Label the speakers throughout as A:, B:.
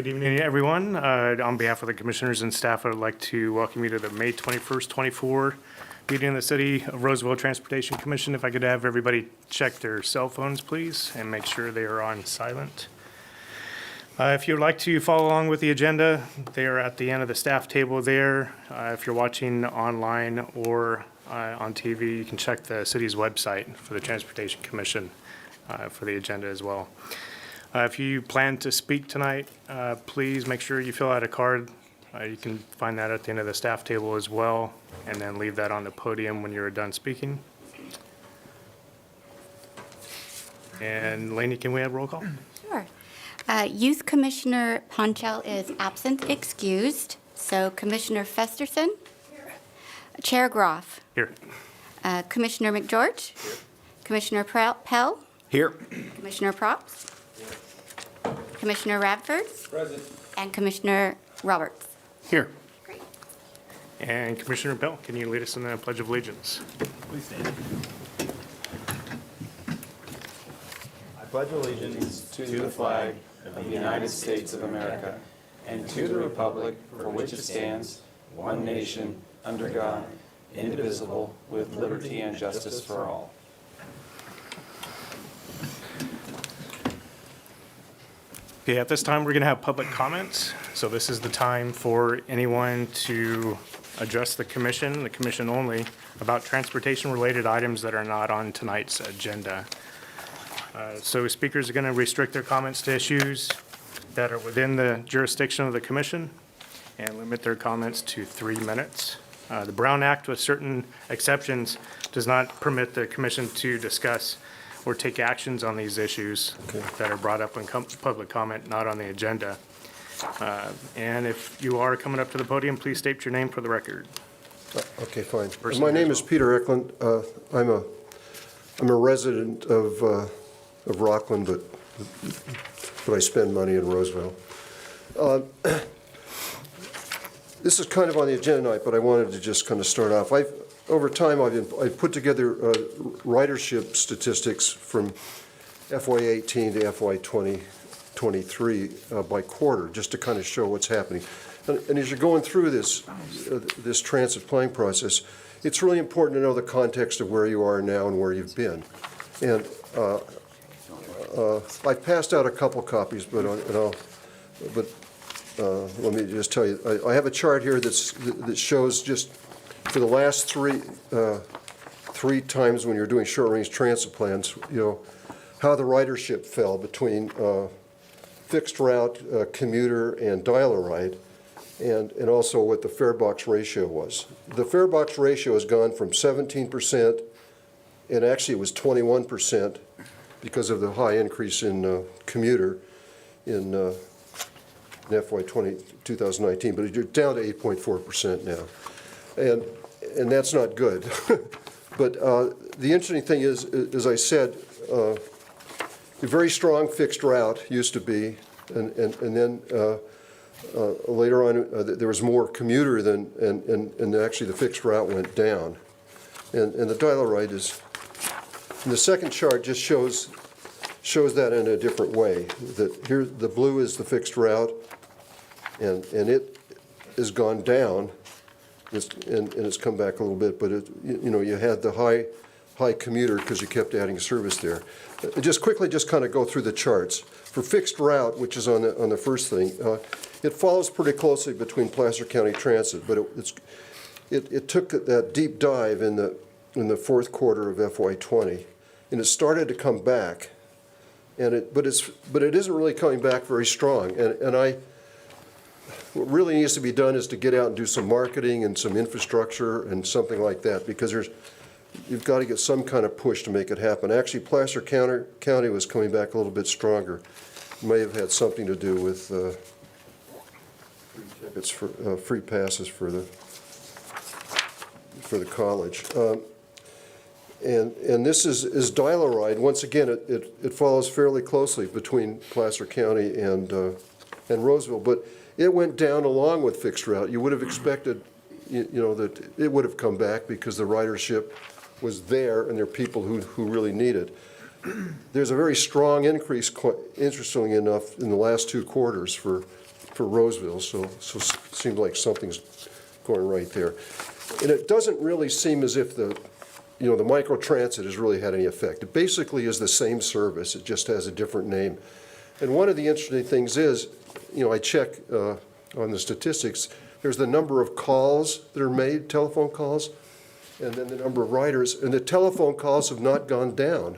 A: Good evening, everyone. On behalf of the commissioners and staff, I would like to welcome you to the May 21st, 24 meeting of the City of Roseville Transportation Commission. If I could have everybody check their cell phones, please, and make sure they are on silent. If you would like to follow along with the agenda, they are at the end of the staff table there. If you're watching online or on TV, you can check the city's website for the Transportation Commission for the agenda as well. If you plan to speak tonight, please make sure you fill out a card. You can find that at the end of the staff table as well, and then leave that on the podium when you're done speaking. And Lainey, can we have roll call?
B: Sure. Youth Commissioner Ponchel is absent, excused. So Commissioner Festerson. Here. Chair Groff.
A: Here.
B: Commissioner McGeorge. Here. Commissioner Pell.
C: Here.
B: Commissioner Props. Here. Commissioner Radford.
C: Present.
B: And Commissioner Roberts.
A: Here.
B: Great.
A: And Commissioner Bell, can you lead us in the Pledge of Allegiance?
C: Please stand. I pledge allegiance to the flag of the United States of America and to the republic for which it stands, one nation, under God, indivisible, with liberty and justice for all.
A: Okay, at this time, we're going to have public comments. So this is the time for anyone to address the commission only, about transportation-related items that are not on tonight's agenda. So speakers are going to restrict their comments to issues that are within the jurisdiction of the commission and limit their comments to 3 minutes. The Brown Act, with certain exceptions, does not permit the commission to discuss or take actions on these issues that are brought up in public comment, not on the agenda. And if you are coming up to the podium, please state your name for the record.
D: Okay, fine. My name is Peter Eklund. I'm a resident of Rockland, but I spend money in Roseville. This is kind of on the agenda tonight, but I wanted to just kind of start off. Over time, I've put together ridership statistics from FY18 to FY2023 by quarter, just to kind of show what's happening. And as you're going through this transit planning process, it's really important to know the context of where you are now and where you've been. And I passed out a couple copies, but let me just tell you, I have a chart here that shows just for the last three times when you're doing short-range transit plans, how the ridership fell between fixed route, commuter, and dial-a-ride, and also what the fare box ratio was. The fare box ratio has gone from 17%, and actually it was 21% because of the high increase in commuter in FY 2019, but you're down to 8.4% now. And that's not good. But the interesting thing is, as I said, a very strong fixed route used to be, and then later on there was more commuter and actually the fixed route went down. And the dial-a-ride is, and the second chart just shows that in a different way. That here the blue is the fixed route, and it has gone down. And it's come back a little bit, but you had the high commuter because you kept adding service there. Just quickly, just kind of go through the charts. For fixed route, which is on the first thing, it follows pretty closely between Placer County Transit, but it took that deep dive in the fourth quarter of FY20, and it started to come back, but it isn't really coming back very strong, what really needs to be done is to get out and do some marketing and some infrastructure and something like that, because you've got to get some kind of push to make it happen. Actually, Placer County was coming back a little bit stronger. It may have had something to do with free passes for the college. And this is dial-a-ride. Once again, it follows fairly closely between Placer County and Roseville, but it went down along with fixed route. You would have expected, that it would have come back because the ridership was there and there are people who really need it. There's a very strong increase, interestingly enough, in the last two quarters for for Roseville, so it seems like something's going right there. And it doesn't really seem as if the microtransit has really had any effect. It basically is the same service, it just has a different name. And one of the interesting things is, I check on the statistics, there's the number of calls that are made, telephone calls, and then the number of riders, and the telephone calls have not gone down,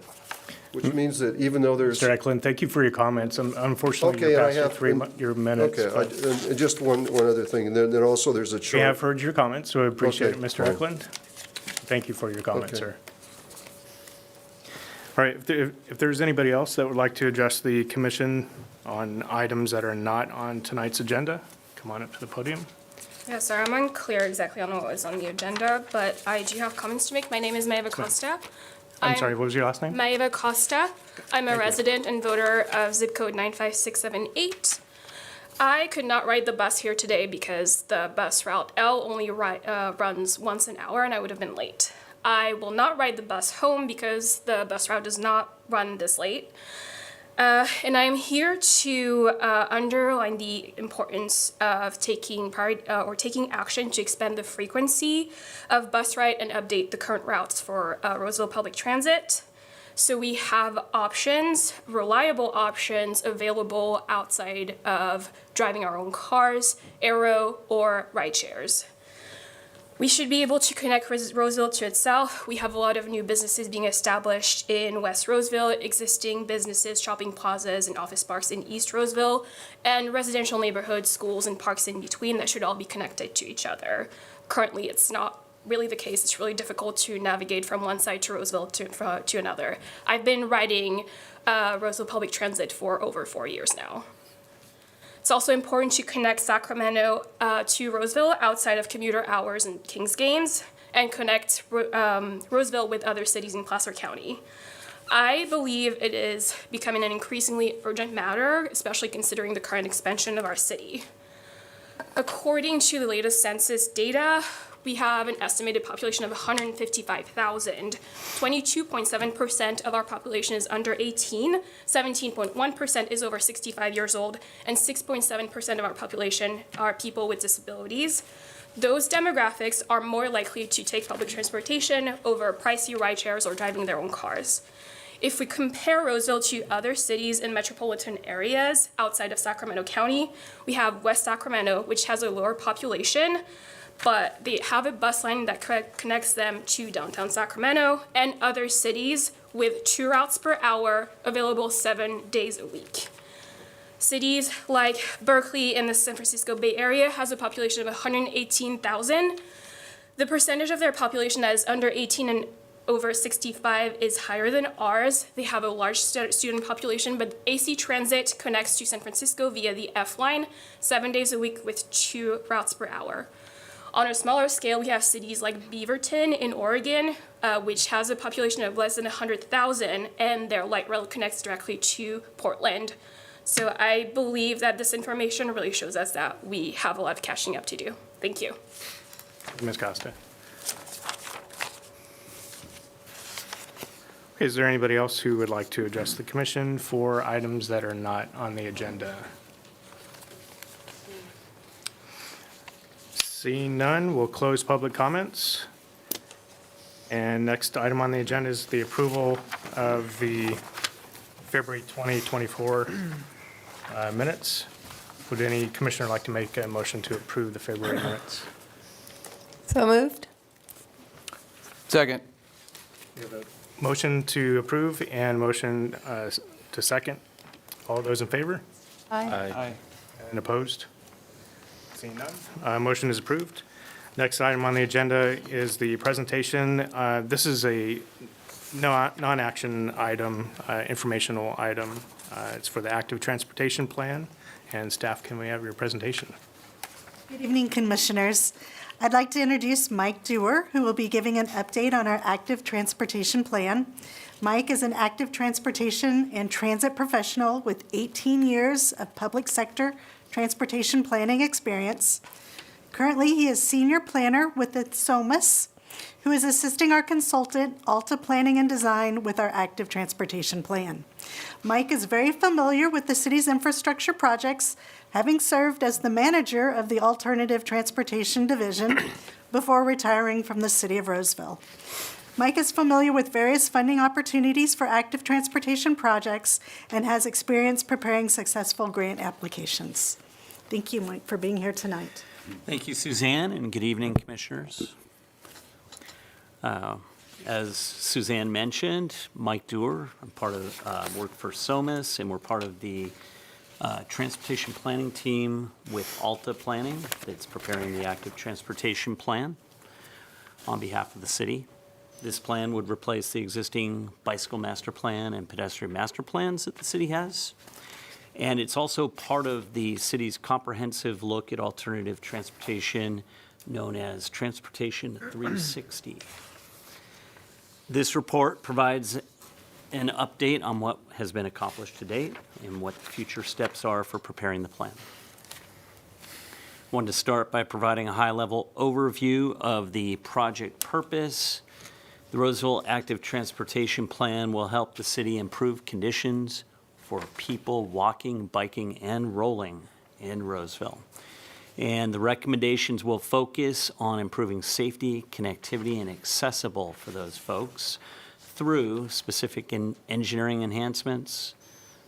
D: which means that even though there's...
A: Mr. Eklund, thank you for your comments. Unfortunately,
D: Okay,
A: you're
D: and I
A: past
D: have...
A: your minutes.
D: Okay,
A: but
D: and just one other thing, and then also there's a
A: We
D: chart.
A: have heard your comments, so I appreciate it,
D: Okay,
A: Mr.
D: fine.
A: Eklund. Thank you for your comments,
D: Okay.
A: sir. All right, if there's anybody else that would like to address the commission on items that are not on tonight's agenda, come on up to the podium.
E: Yeah, sorry, I'm unclear exactly on what was on the agenda, but I do have comments to make. My name is Maeva Costa.
A: I'm sorry, what was your last name?
E: Maeva Costa. I'm a
A: Thank you.
E: resident and voter of zip code 95678. I could not ride the bus here today because the bus route L only runs once an hour and I would have been late. I will not ride the bus home because the bus route does not run this late. And I'm here to underline the importance of taking action to expand the frequency of bus ride and update the current routes for Roseville Public Transit. So we have options, reliable options available outside of driving our own cars, aero, or ride shares. We should be able to connect Roseville to itself. We have a lot of new businesses being established in West Roseville, existing businesses, shopping plazas, and office parks in East Roseville, and residential neighborhoods, schools, and parks in between that should all be connected to each other. Currently, it's not really the case. It's really difficult to navigate from one side to Roseville to another. I've been riding Roseville Public Transit for over 4 years now. It's also important to connect Sacramento to Roseville outside of commuter hours and Kings games, and connect Roseville with other cities in Placer County. I believe it is becoming an increasingly urgent matter, especially considering the current expansion of our city. According to the latest census data, we have an estimated population of 155,000. 22.7% of our population is under 18, 17.1% is over 65 years old, and 6.7% of our population are people with disabilities. Those demographics are more likely to take public transportation over pricey ride shares or driving their own cars. If we compare Roseville to other cities in metropolitan areas outside of Sacramento County, we have West Sacramento, which has a lower population, but they have a bus line that connects them to downtown Sacramento and other cities with 2 routes per hour available 7 days a week. Cities like Berkeley in the San Francisco Bay Area has a population of 118,000. The percentage of their population that is under 18 and over 65 is higher than ours. They have a large student population, but AC Transit connects to San Francisco via the F line 7 days a week with 2 routes per hour. On a smaller scale, we have cities like Beaverton in Oregon, which has a population of less than 100,000, and their light rail connects directly to Portland. So I believe that this information really shows us that we have a lot of catching up to do. Thank you.
A: Ms. Costa. Okay, is there anybody else who would like to address the commission for items that are not on the agenda? Seeing none, we'll close public comments. And next item on the agenda is the approval of the February 2024 minutes. Would any commissioner like to make a motion to approve the February minutes?
F: So moved.
C: Second.
A: We have a motion to approve and motion to second. All those in favor?
C: Aye.
A: And opposed? Seeing none, motion is approved. Next item on the agenda is the presentation. This is a non-action item, informational item. It's for the active transportation plan. And staff, can we have your presentation?
G: Good evening, Commissioners. I'd like to introduce Mike Dewar, who will be giving an update on our active transportation plan. Mike is an active transportation and transit professional with 18 years of public sector transportation planning experience. Currently, he is senior planner with the SOMAS, who is assisting our consultant, Alta Planning and Design, with our active transportation plan. Mike is very familiar with the city's infrastructure projects, having served as the manager of the Alternative Transportation Division before retiring from the city of Roseville. Mike is familiar with various funding opportunities for active transportation projects and has experience preparing successful grant applications. Thank you, Mike, for being here tonight.
H: Thank you, Suzanne, and good evening, Commissioners. As Suzanne mentioned, Mike Dewar, I'm part of, work for SOMAS, and we're part of the transportation planning team with Alta Planning that's preparing the active transportation plan on behalf of the city. This plan would replace the existing bicycle master plan and pedestrian master plans that the city has. And it's also part of the city's comprehensive look at alternative transportation known as Transportation 360. This report provides an update on what has been accomplished to date and what the future steps are for preparing the plan. I wanted to start by providing a high-level overview of the project purpose. The Roseville Active Transportation Plan will help the city improve conditions for people walking, biking, and rolling in Roseville. And the recommendations will focus on improving safety, connectivity, and accessible for those folks through specific engineering enhancements,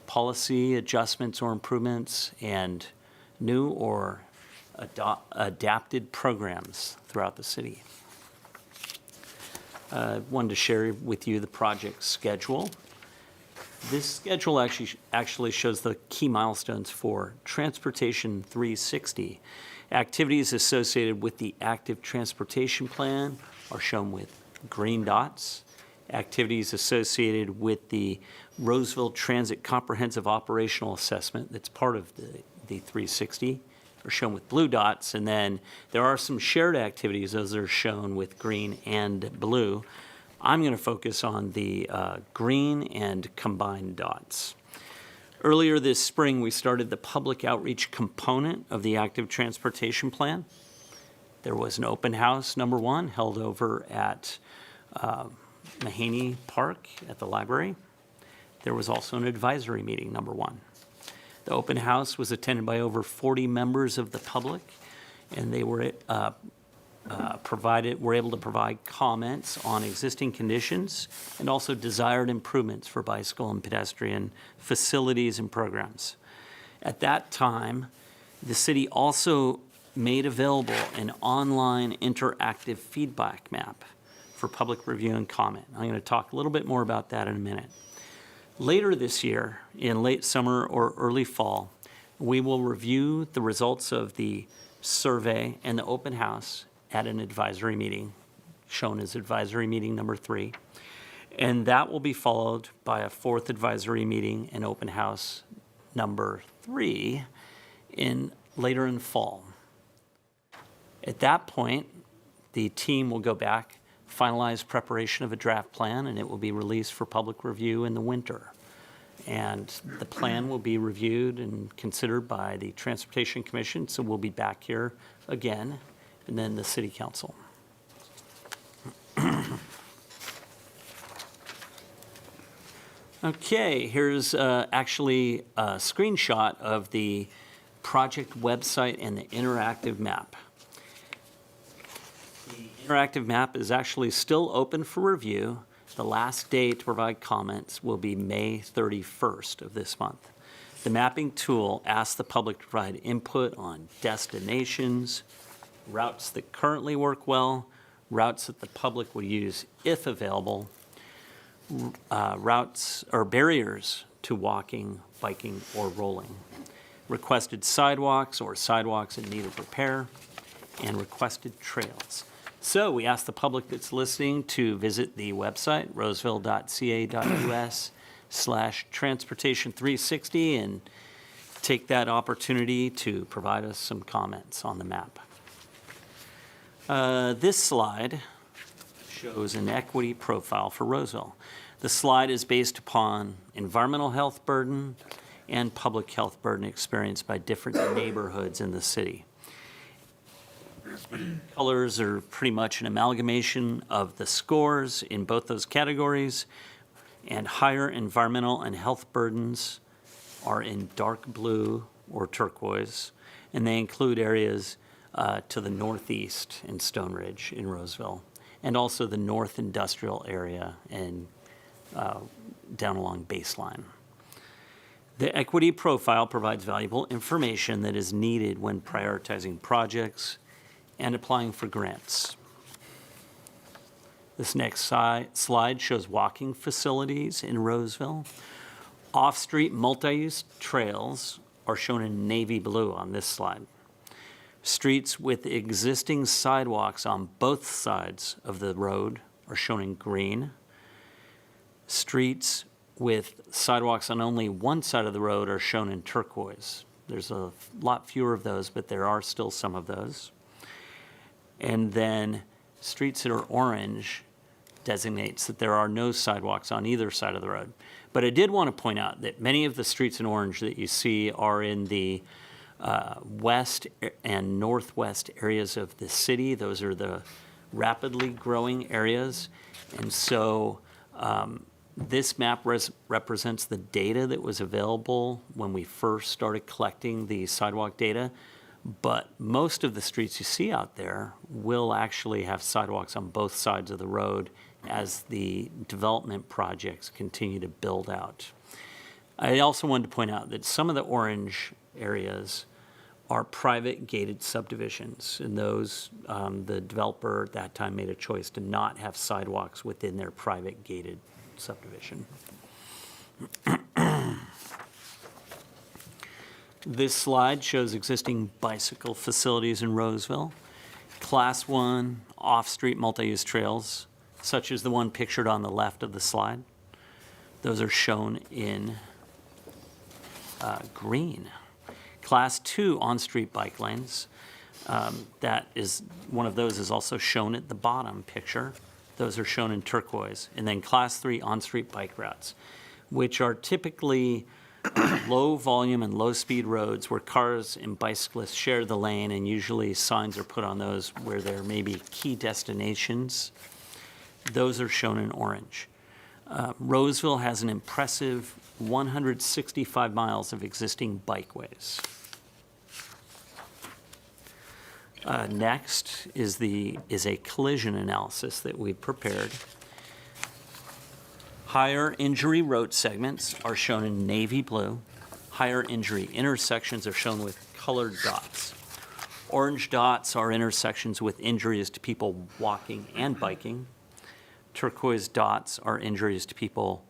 H: policy adjustments or improvements, and new or adapted programs throughout the city. Wanted to share with you the project schedule. This schedule actually shows the key milestones for Transportation 360. Activities associated with the active transportation plan are shown with green dots. Activities associated with the Roseville Transit Comprehensive Operational Assessment that's part of the 360 are shown with blue dots, and then there are some shared activities. Those are shown with green and blue. I'm going to focus on the green and combined dots. Earlier this spring, we started the public outreach component of the active transportation plan. There was an open house, number one, held over at Mahaney Park at the library. There was also an advisory meeting, number one. The open house was attended by over 40 members of the public, and they were able to provide comments on existing conditions and also desired improvements for bicycle and pedestrian facilities and programs. At that time, the city also made available an online interactive feedback map for public review and comment. I'm going to talk a little bit more about that in a minute. Later this year, in late summer or early fall, we will review the results of the survey and the open house at an advisory meeting, shown as advisory meeting number 3. And that will be followed by a 4th advisory meeting and open house number 3 later in fall. At that point, the team will go back, finalize preparation of a draft plan, and it will be released for public review in the winter. And the plan will be reviewed and considered by the Transportation Commission, so we'll be back here again, and then the City Council. Okay, here's actually a screenshot of the project website and the interactive map. The interactive map is actually still open for review. The last day to provide comments will be May 31st of this month. The mapping tool asks the public to provide input on destinations, routes that currently work well, routes that the public would use if available, routes or barriers to walking, biking, or rolling, requested sidewalks or sidewalks in need of repair, and requested trails. So we ask the public that's listening to visit the website, roseville.ca.us/transportation360, and take that opportunity to provide us some comments on the map. This slide shows an equity profile for Roseville. The slide is based upon environmental health burden and public health burden experienced by different neighborhoods in the city. Colors are pretty much an amalgamation of the scores in both those categories. And higher environmental and health burdens are in dark blue or turquoise, and they include areas to the northeast in Stone Ridge in Roseville, and also the north industrial area and down along Baseline. The equity profile provides valuable information that is needed when prioritizing projects and applying for grants. This next slide shows walking facilities in Roseville. Off-street multi-use trails are shown in navy blue on this slide. Streets with existing sidewalks on both sides of the road are shown in green. Streets with sidewalks on only one side of the road are shown in turquoise. There's a lot fewer of those, but there are still some of those. And then streets that are orange designates that there are no sidewalks on either side of the road. But I did want to point out that many of the streets in orange that you see are in the west and northwest areas of the city. Those are the rapidly growing areas. And so this map represents the data that was available when we first started collecting the sidewalk data. But most of the streets you see out there will actually have sidewalks on both sides of the road as the development projects continue to build out. I also wanted to point out that some of the orange areas are private gated subdivisions, and those, the developer at that time made a choice to not have sidewalks within their private gated subdivision. This slide shows existing bicycle facilities in Roseville. Class 1 off-street multi-use trails, such as the one pictured on the left of the slide. Those are shown in green. Class 2 on-street bike lanes, that is, one of those is also shown at the bottom picture. Those are shown in turquoise. And then Class 3 on-street bike routes, which are typically low volume and low speed roads where cars and bicyclists share the lane, and usually signs are put on those where there may be key destinations. Those are shown in orange. Roseville has an impressive 165 miles of existing bikeways. Next is a collision analysis that we've prepared. Higher injury road segments are shown in navy blue. Higher injury intersections are shown with colored dots. Orange dots are intersections with injuries to people walking and biking. Turquoise dots are injuries to people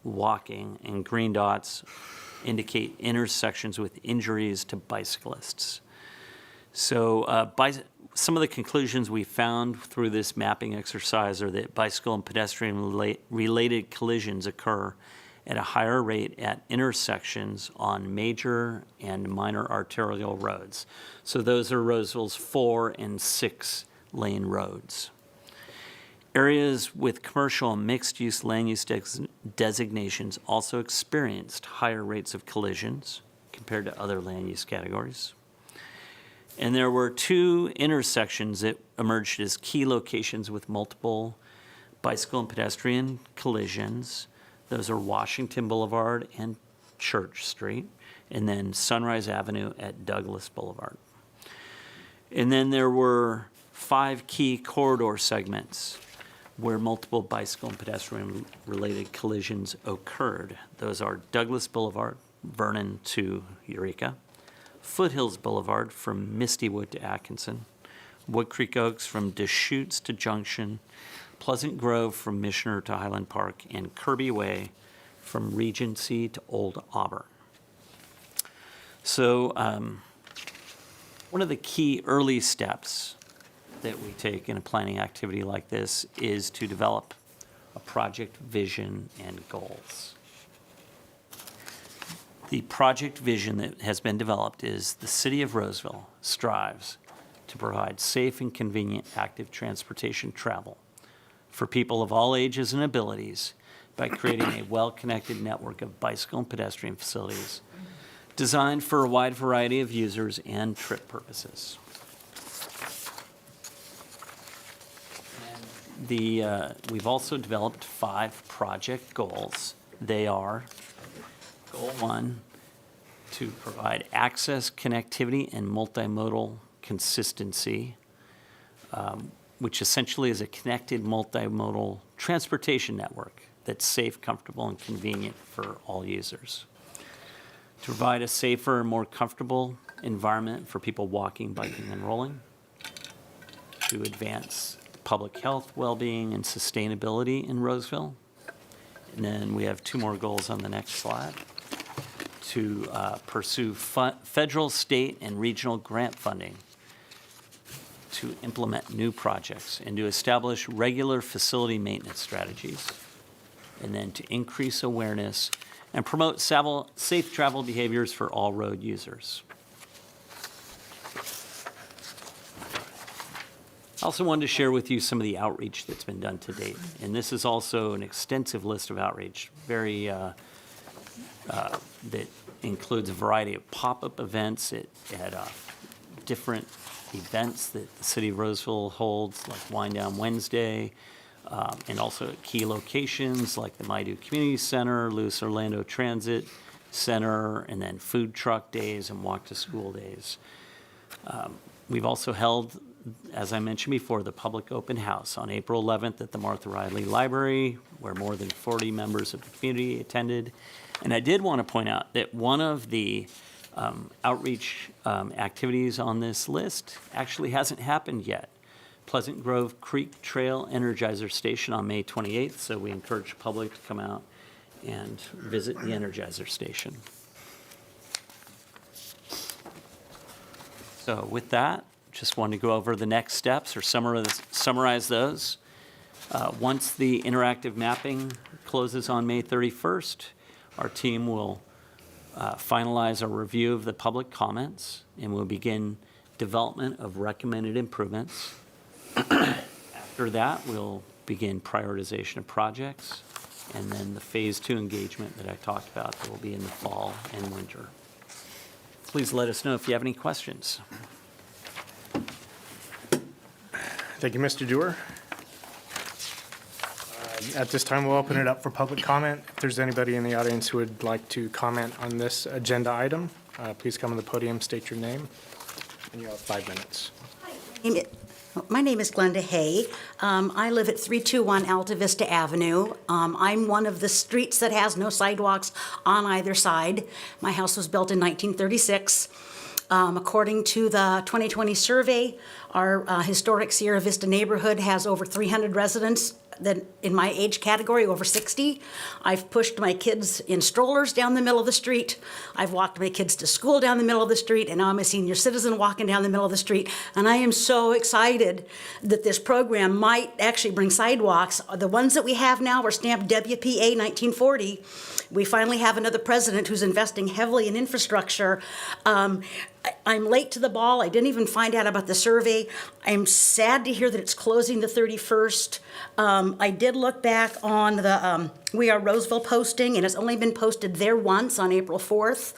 H: walking, and green dots indicate intersections with injuries to bicyclists. So some of the conclusions we found through this mapping exercise are that bicycle and pedestrian-related collisions occur at a higher rate at intersections on major and minor arterial roads. So those are Roseville's 4- and 6-lane roads. Areas with commercial and mixed-use land use designations also experienced higher rates of collisions compared to other land use categories. And there were 2 intersections that emerged as key locations with multiple bicycle and pedestrian collisions. Those are Washington Boulevard and Church Street, and then Sunrise Avenue at Douglas Boulevard. And then there were 5 key corridor segments where multiple bicycle and pedestrian-related collisions occurred. Those are Douglas Boulevard, Vernon to Eureka, Foothills Boulevard from Mistywood to Atkinson, Wood Creek Oaks from Deschutes to Junction, Pleasant Grove from Missioner to Highland Park, and Kirby Way from Regency to Old Auburn. So one of the key early steps that we take in a planning activity like this is to develop a project vision and goals. The project vision that has been developed is the City of Roseville strives to provide safe and convenient active transportation travel for people of all ages and abilities by creating a well-connected network of bicycle and pedestrian facilities designed for a wide variety of users and trip purposes. And We've also developed 5 project goals. They are, Goal 1, to provide access, connectivity, and multimodal consistency, which essentially is a connected multimodal transportation network that's safe, comfortable, and convenient for all users. To provide a safer and more comfortable environment for people walking, biking, and rolling. To advance public health, well-being, and sustainability in Roseville. And then we have 2 more goals on the next slide. To pursue federal, state, and regional grant funding to implement new projects and to establish regular facility maintenance strategies. And then to increase awareness and promote safe travel behaviors for all road users. I also wanted to share with you some of the outreach that's been done to date. And this is also an extensive list of outreach, that includes a variety of pop-up events at different events that the city of Roseville holds, like Wind Down Wednesday, and also at key locations like the Maidu Community Center, Lewis Orlando Transit Center, and then food truck days and walk to school days. We've also held, as I mentioned before, the public open house on April 11th at the Martha Riley Library, where more than 40 members of the community attended. And I did want to point out that one of the outreach activities on this list actually hasn't happened yet. Pleasant Grove Creek Trail Energizer Station on May 28th, so we encourage the public to come out and visit the Energizer Station. So with that, just wanted to go over the next steps or summarize those. Once the interactive mapping closes on May 31st, our team will finalize a review of the public comments, and we'll begin development of recommended improvements. After that, we'll begin prioritization of projects, and then the Phase 2 engagement that I talked about that will be in the fall and winter. Please let us know if you have any questions.
A: Thank you, Mr. Dewar. At this time, we'll open it up for public comment. If there's anybody in the audience who would like to comment on this agenda item, please come to the podium, state your name, and you have 5 minutes.
I: My name is Glenda Hay. I live at 321 Alta Vista Avenue. I'm one of the streets that has no sidewalks on either side. My house was built in 1936. According to the 2020 survey, our historic Sierra Vista neighborhood has over 300 residents that in my age category, over 60. I've pushed my kids in strollers down the middle of the street. I've walked my kids to school down the middle of the street, and now I'm a senior citizen walking down the middle of the street. And I am so excited that this program might actually bring sidewalks. The ones that we have now are stamped WPA 1940. We finally have another president who's investing heavily in infrastructure. I'm late to the ball. I didn't even find out about the survey. I'm sad to hear that it's closing the 31st. I did look back on the We Are Roseville posting, and it's only been posted there once on April 4th.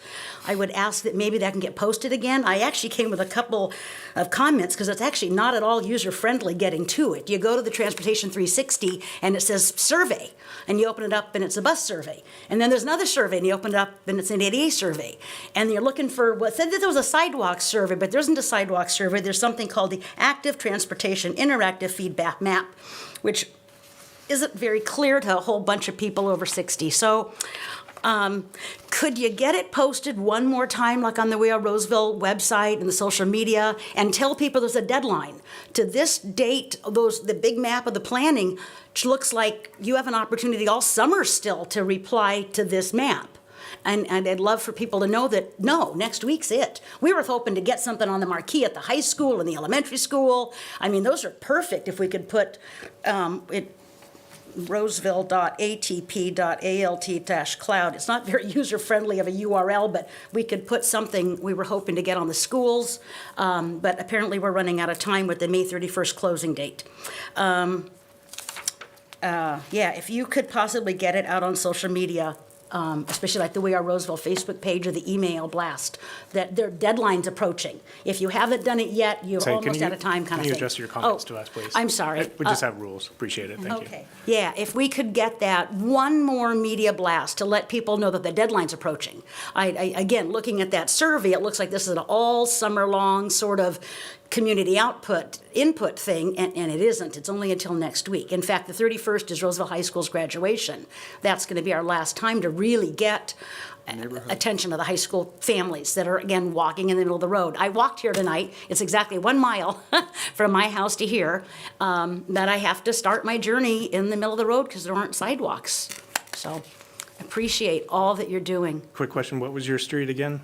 I: I would ask that maybe that can get posted again. I actually came with a couple of comments because it's actually not at all user-friendly getting to it. You go to the Transportation 360 and it says survey, and you open it up and it's a bus survey. And then there's another survey and you open it up and it's an ADA survey. And you're looking for what said that there was a sidewalk survey, but there isn't a sidewalk survey. There's something called the Active Transportation Interactive Feedback Map, which isn't very clear to a whole bunch of people over 60. So could you get it posted one more time, like on the We Are Roseville website and the social media, and tell people there's a deadline? To this date, the big map of the planning looks like you have an opportunity all summer still to reply to this map. And I'd love for people to know that, no, next week's it. We were hoping to get something on the marquee at the high school and the elementary school. I mean, those are perfect if we could put it roseville.atp.alt-cloud. It's not very user-friendly of a URL, but we could put something we were hoping to get on the schools. But apparently we're running out of time with the May 31st closing date. Yeah, if you could possibly get it out on social media, especially like the We Are Roseville Facebook page or the email blast, that their deadline's approaching. If you haven't done it yet, you're
A: Say, can
I: almost
A: you-
I: out of time kind of
A: Can
I: thing.
A: you address your comments
I: Oh,
A: to us, please?
I: I'm sorry.
A: We just have rules. Appreciate it. Thank you.
I: Okay. Yeah, if we could get that one more media blast to let people know that the deadline's approaching. Again, looking at that survey, it looks like this is an all summer long sort of community input thing, and it isn't. It's only until next week. In fact, the 31st is Roseville High School's graduation. That's going to be our last time to really get attention of the high school families that are, again, walking in the middle of the road. I walked here tonight. It's exactly 1 mile from my house to here, that I have to start my journey in the middle of the road because there aren't sidewalks. So appreciate all that you're doing.
A: Quick question, what was your street again?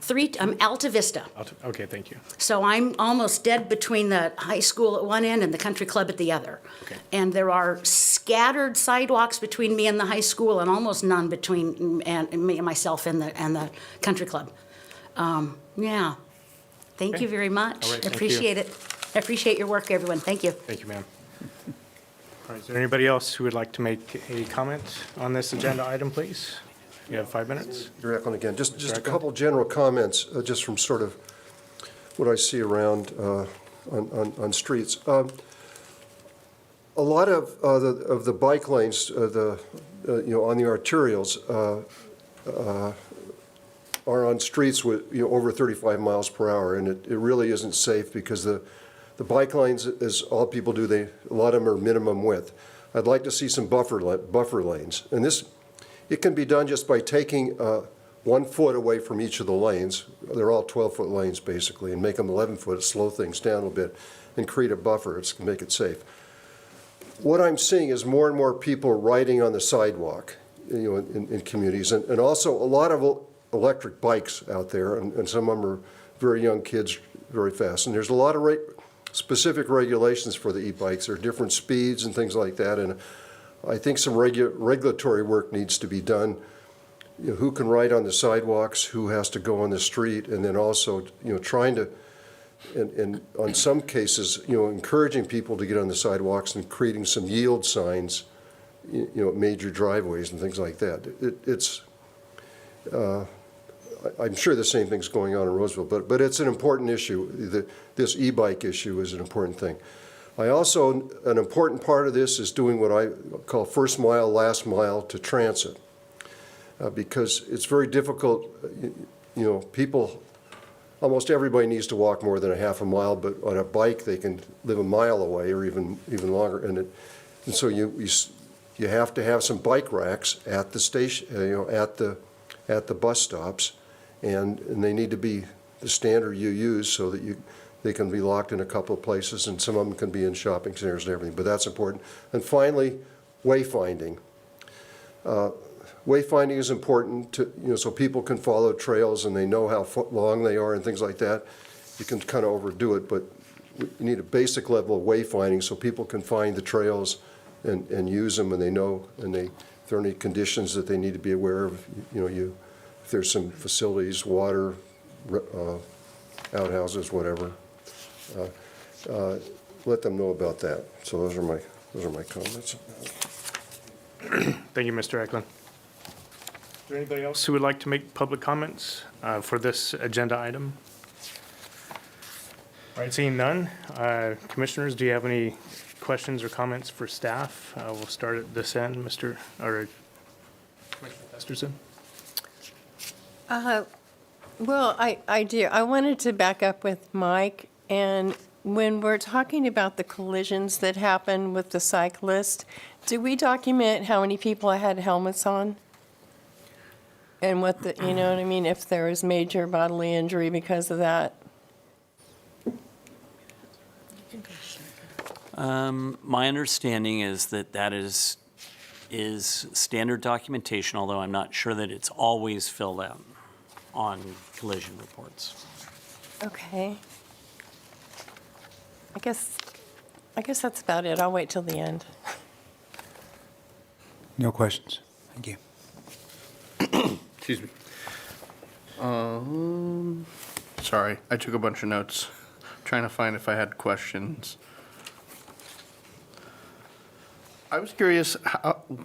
I: Alta Vista.
A: Okay, thank you.
I: So I'm almost dead between the high school at one end and the country club at the other.
A: Okay.
I: And there are scattered sidewalks between me and the high school and almost none between me and myself and the country club. Yeah. Thank
A: Okay.
I: you very much.
A: All right, thank you.
I: Appreciate it. I appreciate your work, everyone. Thank you.
A: Thank you, ma'am. All right, is there anybody else who would like to make a comment on this agenda item, please? You have 5 minutes.
D: You're Eklund again. Just a
A: Eklund.
D: couple general comments, just from sort of what I see around on streets. A lot of the bike lanes, on the arterials, are on streets with, over 35 miles per hour, and it really isn't safe because the bike lanes, as all people do, a lot of them are minimum width. I'd like to see some buffer lanes, and it can be done just by taking 1 foot away from each of the lanes. They're all 12-foot lanes, basically, and make them 11-foot, slow things down a little bit, and create a buffer to make it safe. What I'm seeing is more and more people riding on the sidewalk, in communities, and also a lot of electric bikes out there, and some of them are very young kids, very fast. And there's a lot of specific regulations for the e-bikes. There are different speeds and things like that, and I think some regulatory work needs to be done. Who can ride on the sidewalks, who has to go on the street, and then also, trying to, and on some cases, encouraging people to get on the sidewalks and creating some yield signs, at major driveways and things like that. I'm sure the same thing's going on in Roseville, but it's an important issue. This e-bike issue is an important thing. An important part of this is doing what I call first mile, last mile to transit, because it's very difficult. People, almost everybody needs to walk more than a half a mile, but on a bike they can live a mile away or even longer. And so you have to have some bike racks at the station, at the bus stops, and they need to be the standard you use so that they can be locked in a couple of places, and some of them can be in shopping centers and everything, but that's important. And finally, wayfinding. Wayfinding is important so people can follow trails and they know how long they are and things like that. You can kind of overdo it, but you need a basic level of wayfinding so people can find the trails and use them, and they know, and if there are any conditions that they need to be aware of, if there's some facilities, water, outhouses, whatever, let them know about that. So those are my comments.
A: Thank you, Mr. Eklund. Is there anybody else who would like to make public comments for this agenda item? All right, seeing none. Commissioners, do you have any questions or comments for staff? We'll start at this end, Commissioner Festerson.
F: Well, I do. I wanted to back up with Mike, and when we're talking about the collisions that happen with the cyclist, do we document how many people had helmets on? And what you know what I mean, if there is major bodily injury because of that?
H: My understanding is that is standard documentation, although I'm not sure that it's always filled out on collision reports.
F: Okay. I guess that's about it. I'll wait till the end.
J: No questions. Thank you.
K: Excuse me. Sorry, I took a bunch of notes, trying to find if I had questions. I was curious,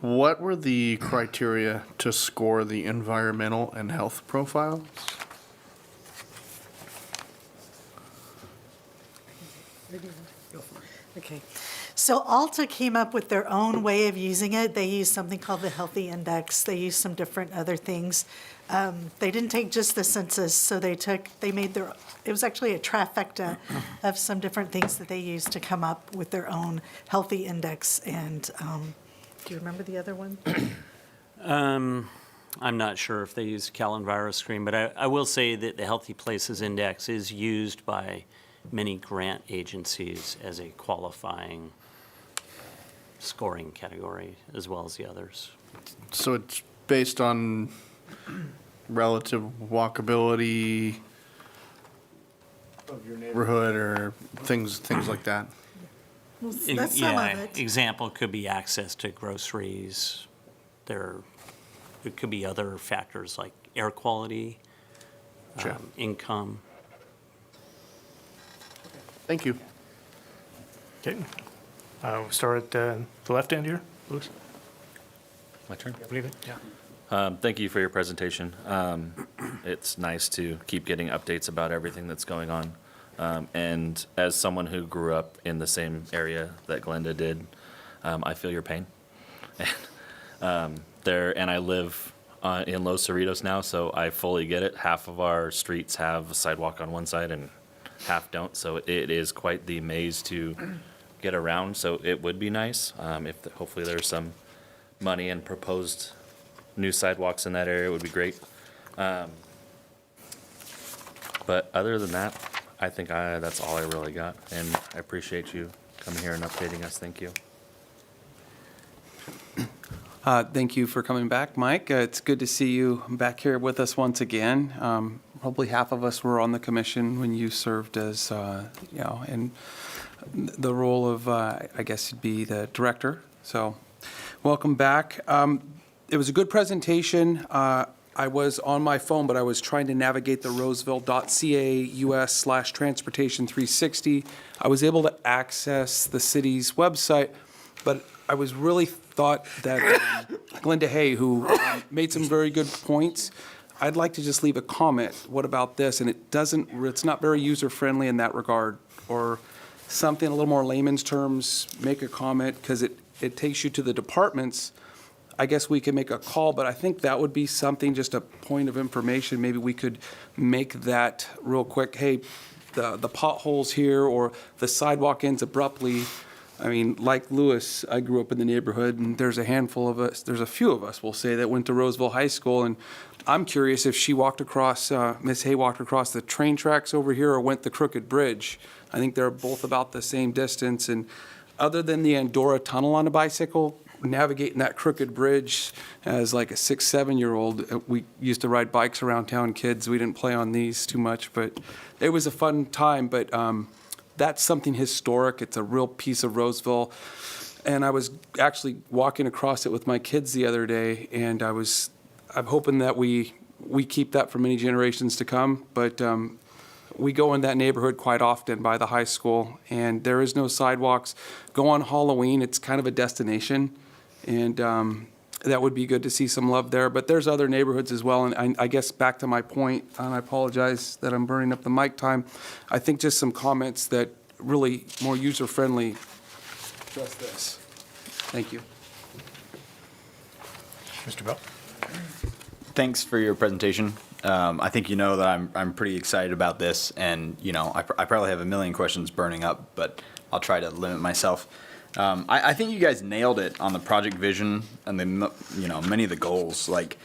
K: what were the criteria to score the environmental and health profiles?
G: Okay. So Alta came up with their own way of using it. They used something called the Healthy Index. They used some different other things. They didn't take just the census, so they made their, it was actually a trifecta of some different things that they used to come up with their own Healthy Index. And do you remember the other one?
H: I'm not sure if they use CalEnviro screen, but I will say that the Healthy Places Index is used by many grant agencies as a qualifying scoring category, as well as the others.
K: So it's based on relative walkability of your neighborhood or things like that?
G: Well, that's some of it.
H: Example could be access to groceries. It could be other factors like air quality,
K: Sure.
H: income.
K: Thank you.
A: Okay. We'll start at the left end here. Louis,
L: My turn.
A: have anything? Yeah.
L: Thank you for your presentation. It's nice to keep getting updates about everything that's going on. And as someone who grew up in the same area that Glenda did, I feel your pain. And I live in Los Cerritos now, so I fully get it. Half of our streets have a sidewalk on one side and half don't, so it is quite the maze to get around. So it would be nice if hopefully there's some money and proposed new sidewalks in that area. It would be great. But other than that, I think that's all I really got, and I appreciate you coming here and updating us. Thank you.
M: Thank you for coming back, Mike. It's good to see you back here with us once again. Probably half of us were on the commission when you served as, in the role of, I guess you'd be the director. So welcome back. It was a good presentation. I was on my phone, but I was trying to navigate the Roseville.ca US/Transportation 360. I was able to access the city's website, but I was really thought that Glenda Hay, who made some very good points, I'd like to just leave a comment. What about this? And it's not very user-friendly in that regard, or something a little more layman's terms, make a comment, because it takes you to the departments. I guess we could make a call, but I think that would be something, just a point of information. Maybe we could make that real quick. Hey, the potholes here, or the sidewalk ends abruptly. I mean, like Lewis, I grew up in the neighborhood, and there's a handful of us, there's a few of us, we'll say, that went to Roseville High School, and I'm curious if she walked across, Miss Hay walked across the train tracks over here or went the Crooked Bridge. I think they're both about the same distance, and other than the Andorra Tunnel on a bicycle, navigating that Crooked Bridge as like a 6, 7-year-old, we used to ride bikes around town, kids. We didn't play on these too much, but it was a fun time. But that's something historic. It's a real piece of Roseville. And I was actually walking across it with my kids the other day, and I'm hoping that we keep that for many generations to come. But we go in that neighborhood quite often by the high school, and there is no sidewalks. Go on Halloween, it's kind of a destination, and that would be good to see some love there. But there's other neighborhoods as well, and I guess back to my point, and I apologize that I'm burning up the mic time, I think just some comments that really more user-friendly address this. Thank you.
A: Mr. Bell?
N: Thanks for your presentation. I think you know that I'm pretty excited about this, and I probably have a million questions burning up, but I'll try to limit myself. I think you guys nailed it on the project vision and many of the goals. Like,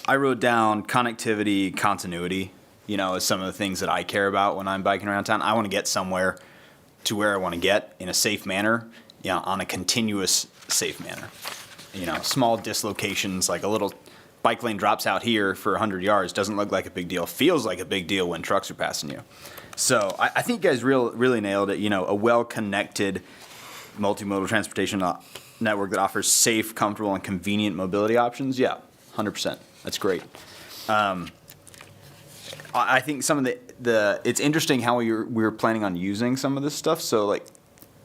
N: I wrote down connectivity, continuity, as some of the things that I care about when I'm biking around town. I want to get somewhere to where I want to get in a safe manner, on a continuous safe manner. Small dislocations, like a little bike lane drops out here for 100 yards, doesn't look like a big deal, feels like a big deal when trucks are passing you. So I think you guys really nailed it. A well-connected multimodal transportation network that offers safe, comfortable, and convenient mobility options. Yeah, 100%. That's great. I think some of it's interesting how we were planning on using some of this stuff. So, like,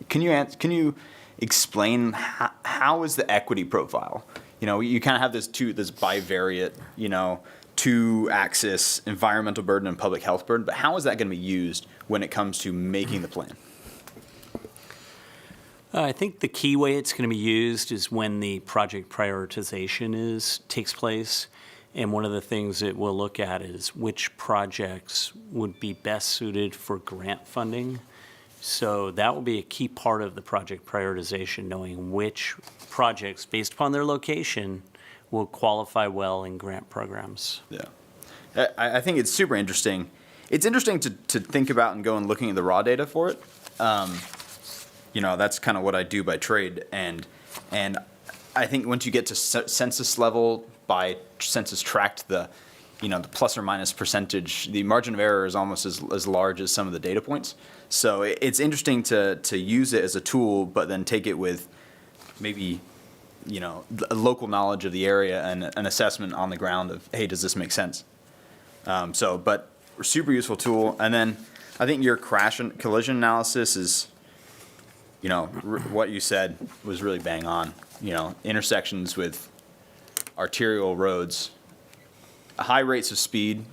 N: can you explain how is the equity profile? You know, you kind of have this bivariate, you know, two-axis environmental burden and public health burden, but how is that going to be used when it comes to making the plan?
H: I think the key way it's going to be used is when the project prioritization takes place. And one of the things that we'll look at is which projects would be best suited for grant funding. So that will be a key part of the project prioritization, knowing which projects, based upon their location, will qualify well in grant programs.
N: Yeah. I think it's super interesting. It's interesting to think about and go and looking at the raw data for it. You know, that's kind of what I do by trade. And I think once you get to census level, by census tract, the plus or minus percentage, the margin of error is almost as large as some of the data points. So it's interesting to use it as a tool, but then take it with maybe, you know, a local knowledge of the area and an assessment on the ground of, hey, does this make sense? But super useful tool. And then I think your crash and collision analysis is, you know, what you said was really bang on. You know, intersections with arterial roads, high rates of speed,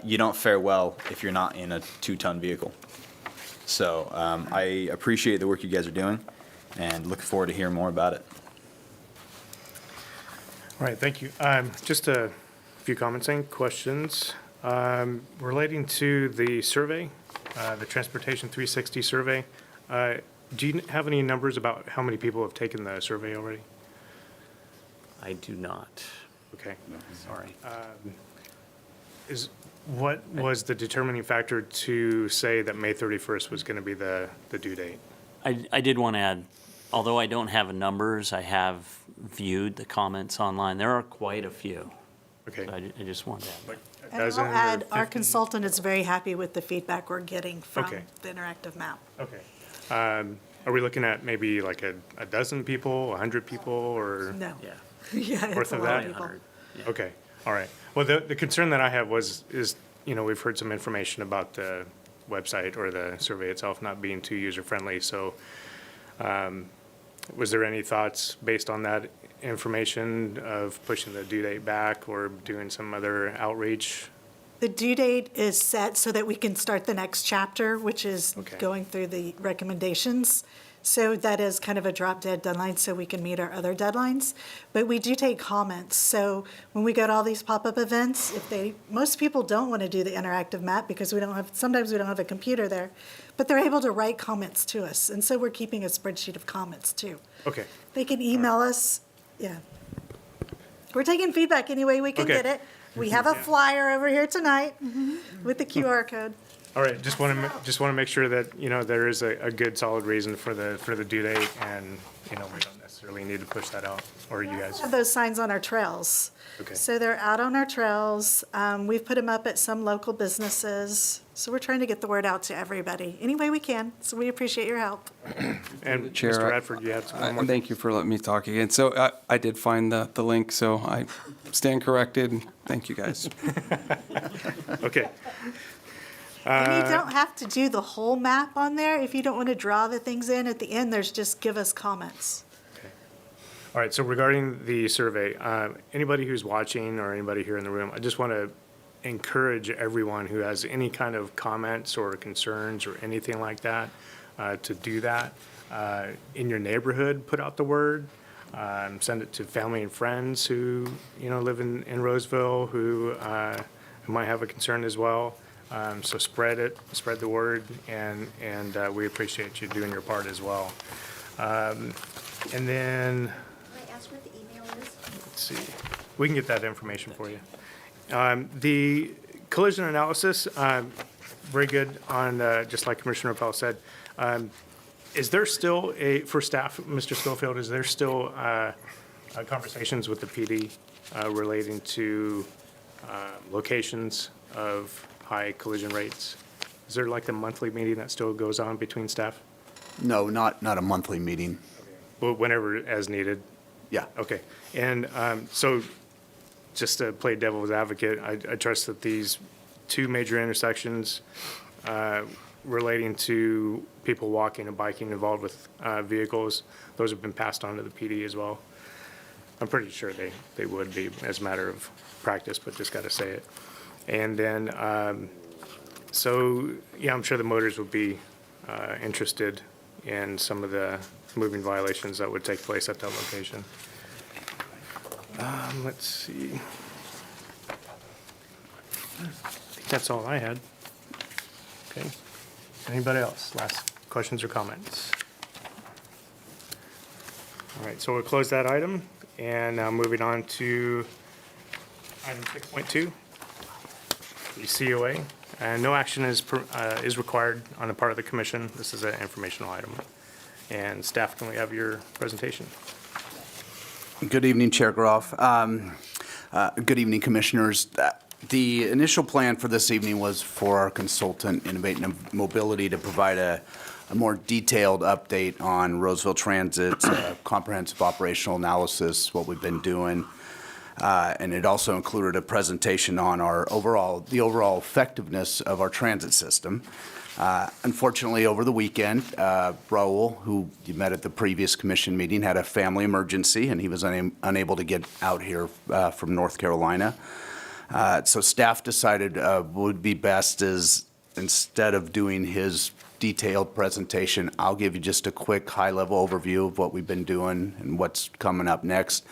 N: you don't fare well if you're not in a 2-ton vehicle. So I appreciate the work you guys are doing and look forward to hearing more about it.
A: All right, thank you. Just a few comments and questions relating to the survey, the Transportation 360 survey. Do you have any numbers about how many people have taken the survey already?
H: I do not.
A: Okay.
H: Sorry.
A: What was the determining factor to say that May 31st was going to be the due date?
H: I did want to add, although I don't have numbers, I have viewed the comments online. There are quite a few.
A: Okay.
H: So I just wanted to add.
A: Like a
G: And I'll
A: dozen or
G: add, our
A: 50?
G: consultant is very happy with the feedback we're getting from
A: Okay.
G: the interactive map.
A: Okay. Are we looking at maybe like a dozen people, 100 people, or?
G: No.
H: Yeah.
G: Yeah, it's
A: North
G: a
A: of
G: lot
A: that?
G: of people.
H: 100. Yeah.
A: Okay, all right. Well, the concern that I have is, you know, we've heard some information about the website or the survey itself not being too user-friendly. So was there any thoughts based on that information of pushing the due date back or doing some other outreach?
G: The due date is set so that we can start the next chapter, which is
A: Okay.
G: going through the recommendations. So that is kind of a drop dead deadline so we can meet our other deadlines. But we do take comments. So when we go to all these pop-up events, most people don't want to do the interactive map because sometimes we don't have a computer there, but they're able to write comments to us. And so we're keeping a spreadsheet of comments too.
A: Okay,
G: They can email us, yeah. We're taking feedback any way we can
A: Okay.
G: get it. We have a flyer over here tonight with the QR code.
A: all right. Just want to make sure that, you know, there is a good solid reason for the due date, and, you know, we don't necessarily need to push that out, or you guys.
G: Have those signs on our trails.
A: Okay.
G: So they're out on our trails. We've put them up at some local businesses. So we're trying to get the word out to everybody any way we can. So we appreciate your help.
A: And
M: Chair,
A: Mr. Radford, you have one more?
M: Thank you for letting me talk again. So I did find the link, so I stand corrected. Thank you, guys.
A: Okay.
G: And you don't have to do the whole map on there. If you don't want to draw the things in at the end, there's just give us comments.
A: All right, so regarding the survey, anybody who's watching or anybody here in the room, I just want to encourage everyone who has any kind of comments or concerns or anything like that to do that. In your neighborhood, put out the word. Send it to family and friends who, you know, live in Roseville who might have a concern as well. So spread the word, and we appreciate you doing your part as well. And then,
I: Can I ask what the email is?
A: let's see, we can get that information for you. The collision analysis, very good on, just like Commissioner Pell said. Is there still for staff, Mr. Schofield, is there still conversations with the PD relating to locations of high collision rates? Is there like the monthly meeting that still goes on between staff?
O: No, not a monthly meeting.
A: Well, whenever as needed?
O: Yeah.
A: Okay. And so just to play devil's advocate, I trust that these two major intersections relating to people walking and biking involved with vehicles, those have been passed on to the PD as well. I'm pretty sure they would be as a matter of practice, but just got to say it. And then, so, yeah, I'm sure the motors would be interested in some of the moving violations that would take place at that location. Let's see. I think that's all I had. Okay. Anybody else? Last questions or comments? All right, so we'll close that item, and now moving on to item 6.2, the COA. And no action is required on the part of the commission. This is an informational item. And staff, can we have your presentation?
O: Good evening, Chair Groff. Good evening, Commissioners. The initial plan for this evening was for our consultant, Innovate Mobility, to provide a more detailed update on Roseville Transit's comprehensive operational analysis, what we've been doing. And it also included a presentation on the overall effectiveness of our transit system. Unfortunately, over the weekend, Raul, who you met at the previous commission meeting, had a family emergency, and he was unable to get out here from North Carolina. So staff decided what would be best is, instead of doing his detailed presentation, I'll give you just a quick high-level overview of what we've been doing and what's coming up next.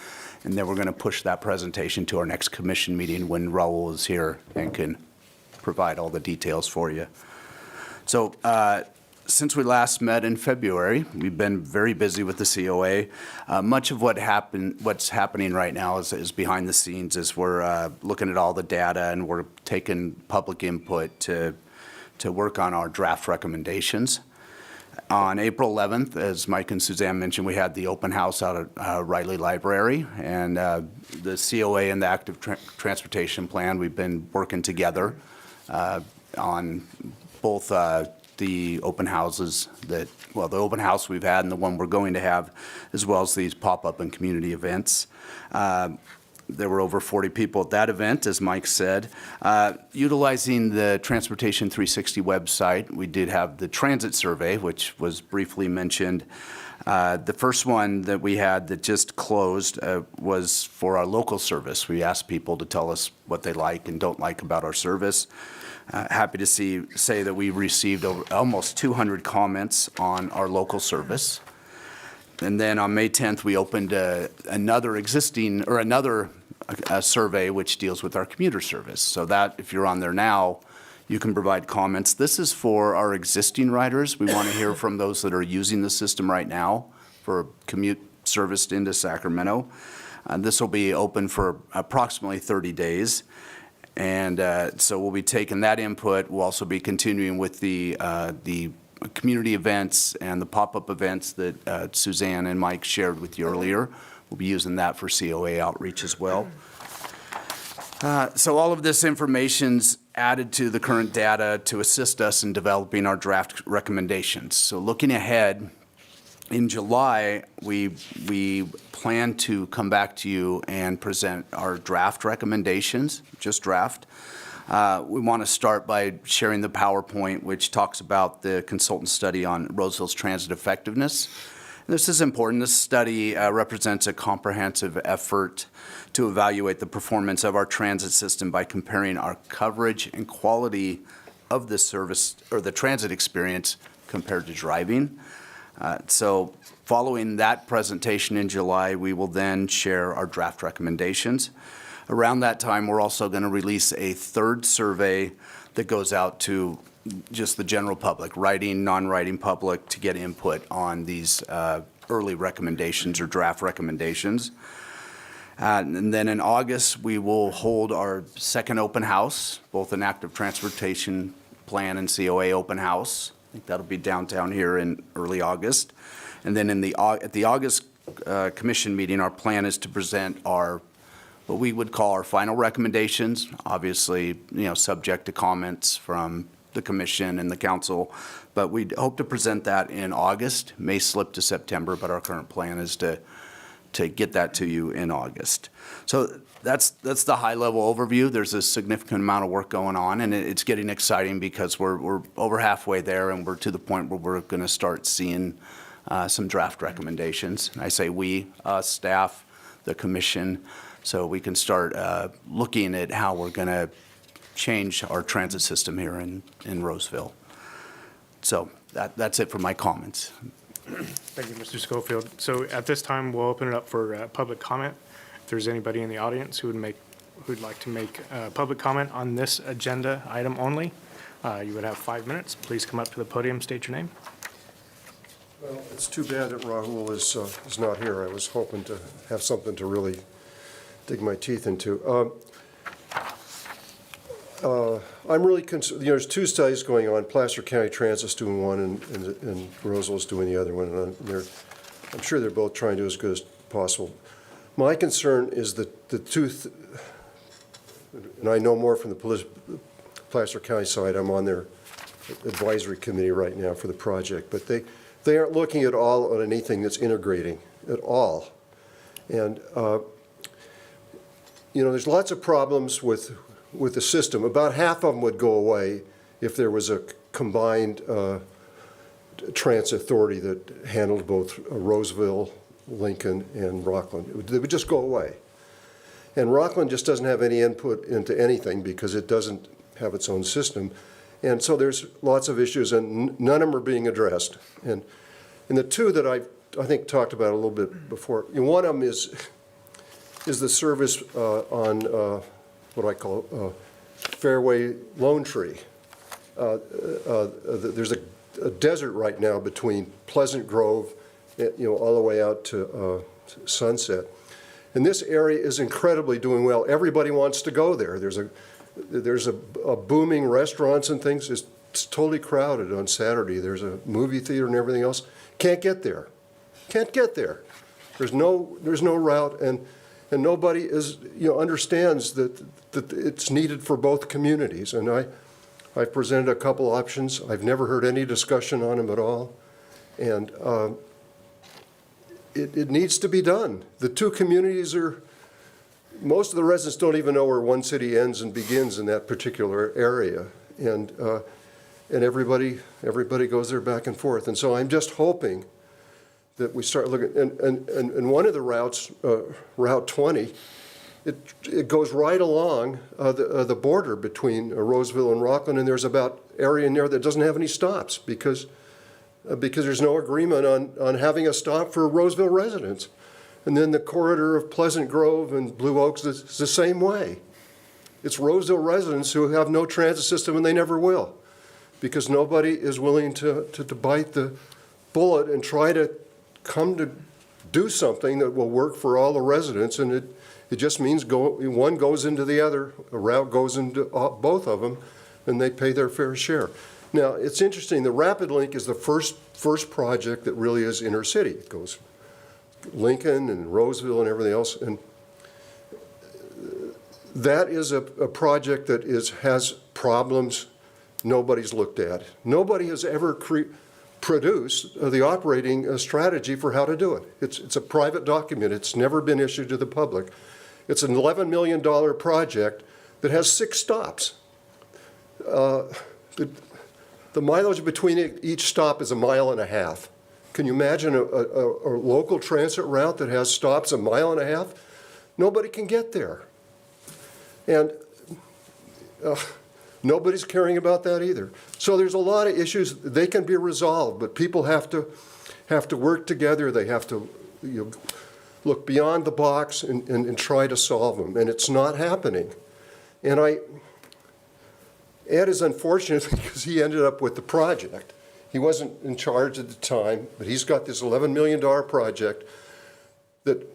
O: And then we're going to push that presentation to our next commission meeting when Raul is here and can provide all the details for you. So since we last met in February, we've been very busy with the COA. Much of what's happening right now is behind the scenes, as we're looking at all the data and we're taking public input to work on our draft recommendations. On April 11th, as Mike and Suzanne mentioned, we had the open house out at Riley Library, and the COA and the active transportation plan, we've been working together on both the open houses the open house we've had and the one we're going to have, as well as these pop-up and community events. There were over 40 people at that event, as Mike said. Utilizing the Transportation 360 website, we did have the transit survey, which was briefly mentioned. The first one that we had that just closed was for our local service. We asked people to tell us what they like and don't like about our service. Happy to say that we received almost 200 comments on our local service. And then on May 10th, we opened another survey which deals with our commuter service. So that, if you're on there now, you can provide comments. This is for our existing riders. We want to hear from those that are using the system right now for commute service into Sacramento. This will be open for approximately 30 days. And so we'll be taking that input. We'll also be continuing with the community events and the pop-up events that Suzanne and Mike shared with you earlier. We'll be using that for COA outreach as well. So all of this information's added to the current data to assist us in developing our draft recommendations. So looking ahead, in July, we plan to come back to you and present our draft recommendations, just draft. We want to start by sharing the PowerPoint, which talks about the consultant study on Roseville's transit effectiveness. And this is important. This study represents a comprehensive effort to evaluate the performance of our transit system by comparing our coverage and quality of the service or the transit experience compared to driving. So following that presentation in July, we will then share our draft recommendations. Around that time, we're also going to release a third survey that goes out to just the general public, writing, non-writing public, to get input on these early recommendations or draft recommendations. And then in August, we will hold our second open house, both an active transportation plan and COA open house. I think that'll be downtown here in early August. And then at the August commission meeting, our plan is to present what we would call our final recommendations, obviously, subject to comments from the commission and the council. But we hope to present that in August, may slip to September, but our current plan is to to get that to you in August. So that's the high-level overview. There's a significant amount of work going on, and it's getting exciting because we're over halfway there, and we're to the point where we're going to start seeing some draft recommendations. And I say we, us, staff, the commission, so we can start looking at how we're going to change our transit system here in Roseville. So that's it for my comments.
A: Thank you, Mr. Schofield. So at this time, we'll open it up for public comment. If there's anybody in the audience who'd like to make public comment on this agenda item only, you would have 5 minutes. Please come up to the podium, state your name.
D: Well, it's too bad that Rahul is not here. I was hoping to have something to really dig my teeth into. I'm really concerned, there's two studies going on. Placer County Transit's doing one and Roseville's doing the other one. And I'm sure they're both trying to do as good as possible. My concern is that the two, and I know more from the Placer County side, I'm on their advisory committee right now for the project, but they aren't looking at all on anything that's integrating at all. And, there's lots of problems with the system. About half of them would go away if there was a combined transit authority that handled both Roseville, Lincoln, and Rockland. They would just go away. And Rockland just doesn't have any input into anything because it doesn't have its own system. And so there's lots of issues, and none of them are being addressed. And the two that I think talked about a little bit before, one of them is the service on what I call Fairway Lone Tree. There's a desert right now between Pleasant Grove, all the way out to Sunset. And this area is incredibly doing well. Everybody wants to go there. There's a booming restaurants and things. It's totally crowded on Saturday. There's a movie theater and everything else. Can't get there. Can't get there. There's no route, and nobody understands that it's needed for both communities. And I've presented a couple options. I've never heard any discussion on them at all. And it needs to be done. The two communities most of the residents don't even know where one city ends and begins in that particular area. And everybody goes there back and forth. And so I'm just hoping that we start looking, and one of the routes, Route 20, it goes right along the border between Roseville and Rockland, and there's about area in there that doesn't have any stops because there's no agreement on having a stop for Roseville residents. And then the corridor of Pleasant Grove and Blue Oaks is the same way. It's Roseville residents who have no transit system, and they never will, because nobody is willing to bite the bullet and try to come to do something that will work for all the residents. And it just means one goes into the other, a route goes into both of them, and they pay their fair share. Now, it's interesting, the Rapid Link is the first project that really is inner city. It goes Lincoln and Roseville and everything else, and that is a project that has problems nobody's looked at. Nobody has ever produced the operating strategy for how to do it. It's a private document. It's never been issued to the public. It's an $11 million project that has 6 stops. The mileage between each stop is 1.5 miles. Can you imagine a local transit route that has stops 1.5 miles? Nobody can get there. And nobody's caring about that either. So there's a lot of issues. They can be resolved, but people have to work together. They have to look beyond the box and try to solve them. And it's not happening. And Ed is unfortunate because he ended up with the project. He wasn't in charge at the time, but he's got this $11 million project that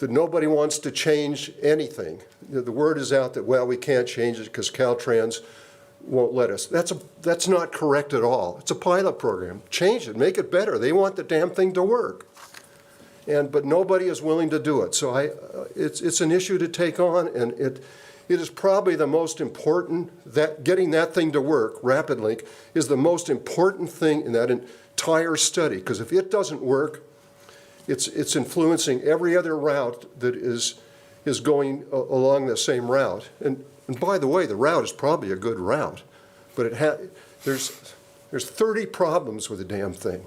D: nobody wants to change anything. The word is out that, well, we can't change it because Caltrans won't let us. That's not correct at all. It's a pilot program. Change it, make it better. They want the damn thing to work. But nobody is willing to do it. So it's an issue to take on, and it is probably the most important, that getting that thing to work, Rapid Link, is the most important thing in that entire study, because if it doesn't work, it's influencing every other route that is going along the same route. And by the way, the route is probably a good route, but there's 30 problems with the damn thing.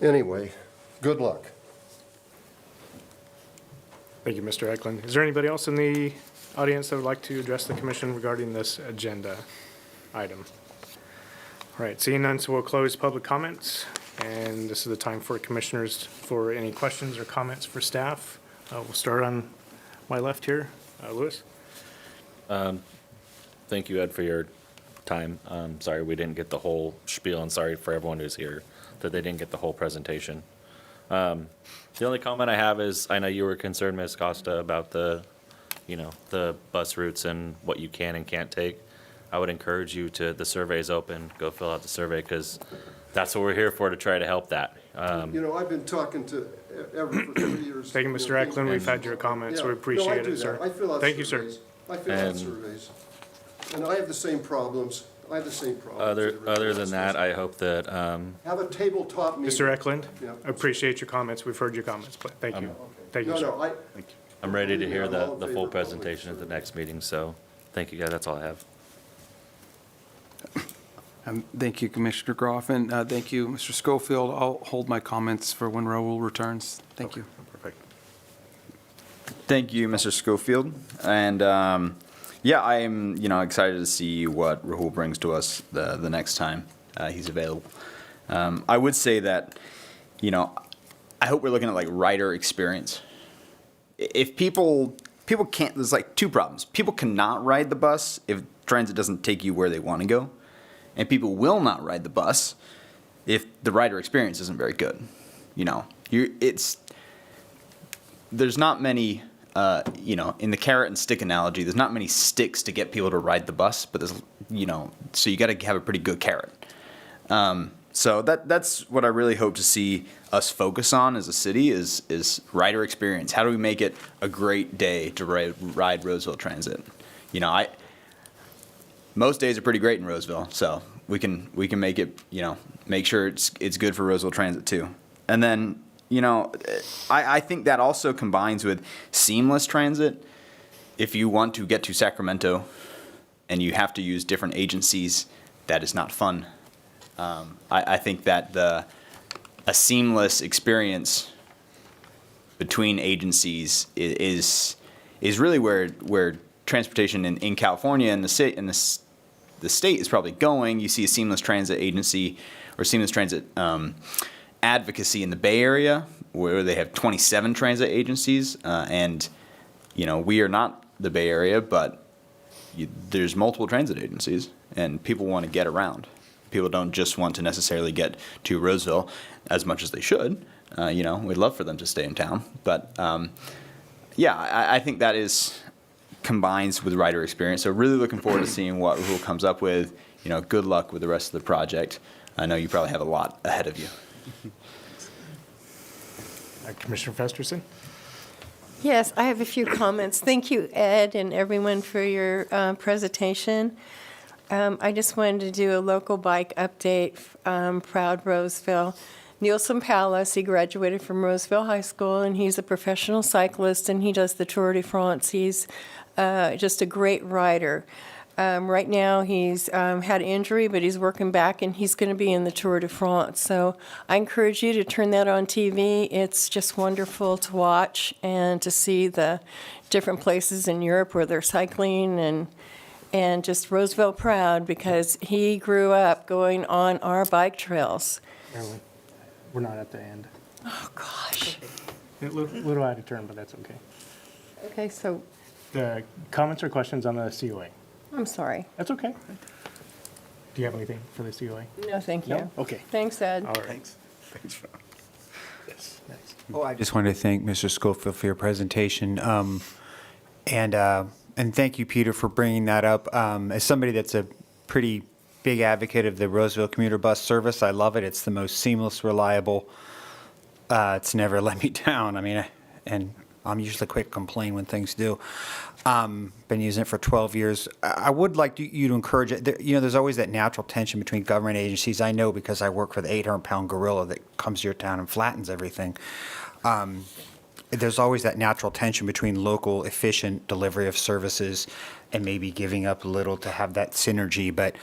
D: Anyway, good luck.
A: Thank you, Mr. Eklund. Is there anybody else in the audience that would like to address the commission regarding this agenda item? All right, seeing none, so we'll close public comments. And this is the time for commissioners for any questions or comments for staff. We'll start on my left here. Louis?
L: Thank you, Ed, for your time. Sorry we didn't get the whole spiel, and sorry for everyone who's here that they didn't get the whole presentation. The only comment I have is, I know you were concerned, Ms. Costa, about the bus routes and what you can and can't take. I would encourage you to, the survey's open, go fill out the survey, because that's what we're here for, to try to help that.
D: I've been talking to Everett for 3 years.
A: Thank you, Mr. Eklund. We've had your comments. We appreciate it, sir.
D: I fill out
A: Thank you, sir.
D: surveys. I fill out surveys. And I have the same problems.
L: Other than that, I hope that,
D: Have a tabletop meeting.
A: Mr. Eklund,
D: Yeah.
A: appreciate your comments. We've heard your comments, but thank you. Thank you,
D: No,
A: sir.
D: no,
L: I'm ready to hear
D: I'm all
L: the
D: in
L: full
D: favor of
L: presentation at the next meeting, so thank you, guys. That's all I have.
M: Thank you, Commissioner Groff, and thank you, Mr. Schofield. I'll hold my comments for when Raul returns. Thank you.
N: Perfect. Thank you, Mr. Schofield. And yeah, I'm excited to see what Rahul brings to us the next time he's available. I would say that I hope we're looking at like rider experience. If people can't, there's like two problems. People cannot ride the bus if transit doesn't take you where they want to go, and people will not ride the bus if the rider experience isn't very good. There's not many. In the carrot and stick analogy, there's not many sticks to get people to ride the bus, but there's, so you got to have a pretty good carrot. So that's what I really hope to see us focus on as a city is rider experience. How do we make it a great day to ride Roseville Transit? Most days are pretty great in Roseville, so we can make it, make sure it's good for Roseville Transit too. And then, I think that also combines with seamless transit. If you want to get to Sacramento and you have to use different agencies, that is not fun. I think that a seamless experience between agencies is really where transportation in California and the state is probably going. You see a seamless transit agency or seamless transit advocacy in the Bay Area, where they have 27 transit agencies, and we are not the Bay Area, but there's multiple transit agencies, and people want to get around. People don't just want to necessarily get to Roseville as much as they should. We'd love for them to stay in town, but I think that combines with rider experience. So really looking forward to seeing what Rahul comes up with. Good luck with the rest of the project. I know you probably have a lot ahead of you.
A: Commissioner Festerson?
F: Yes, I have a few comments. Thank you, Ed, and everyone for your presentation. I just wanted to do a local bike update, proud Roseville. Nielsen Palace, he graduated from Roseville High School, and he's a professional cyclist, and he does the Tour de France. He's just a great rider. Right now, he's had injury, but he's working back, and he's going to be in the Tour de France. So I encourage you to turn that on TV. It's just wonderful to watch and to see the different places in Europe where they're cycling, and just Roseville proud because he grew up going on our bike trails.
A: We're not at the end.
F: Oh, gosh.
A: A little out of turn, but that's okay.
F: Okay, so
A: The comments or questions on the COA?
F: I'm sorry.
A: That's okay. Do you have anything for the COA?
F: No, thank you.
A: No? Okay.
F: Thanks, Ed.
A: All right.
K: Thanks, Ron.
A: Yes, next.
J: Oh, I just wanted to thank Mr. Schofield for your presentation. And thank you, Peter, for bringing that up. As somebody that's a pretty big advocate of the Roseville commuter bus service, I love it. It's the most seamless, reliable. It's never let me down. I mean, and I'm usually quick to complain when things do. Been using it for 12 years. I would like you to encourage it. There's always that natural tension between government agencies. I know because I work for the 800-pound gorilla that comes to your town and flattens everything. There's always that natural tension between local efficient delivery of services and maybe giving up a little to have that synergy. But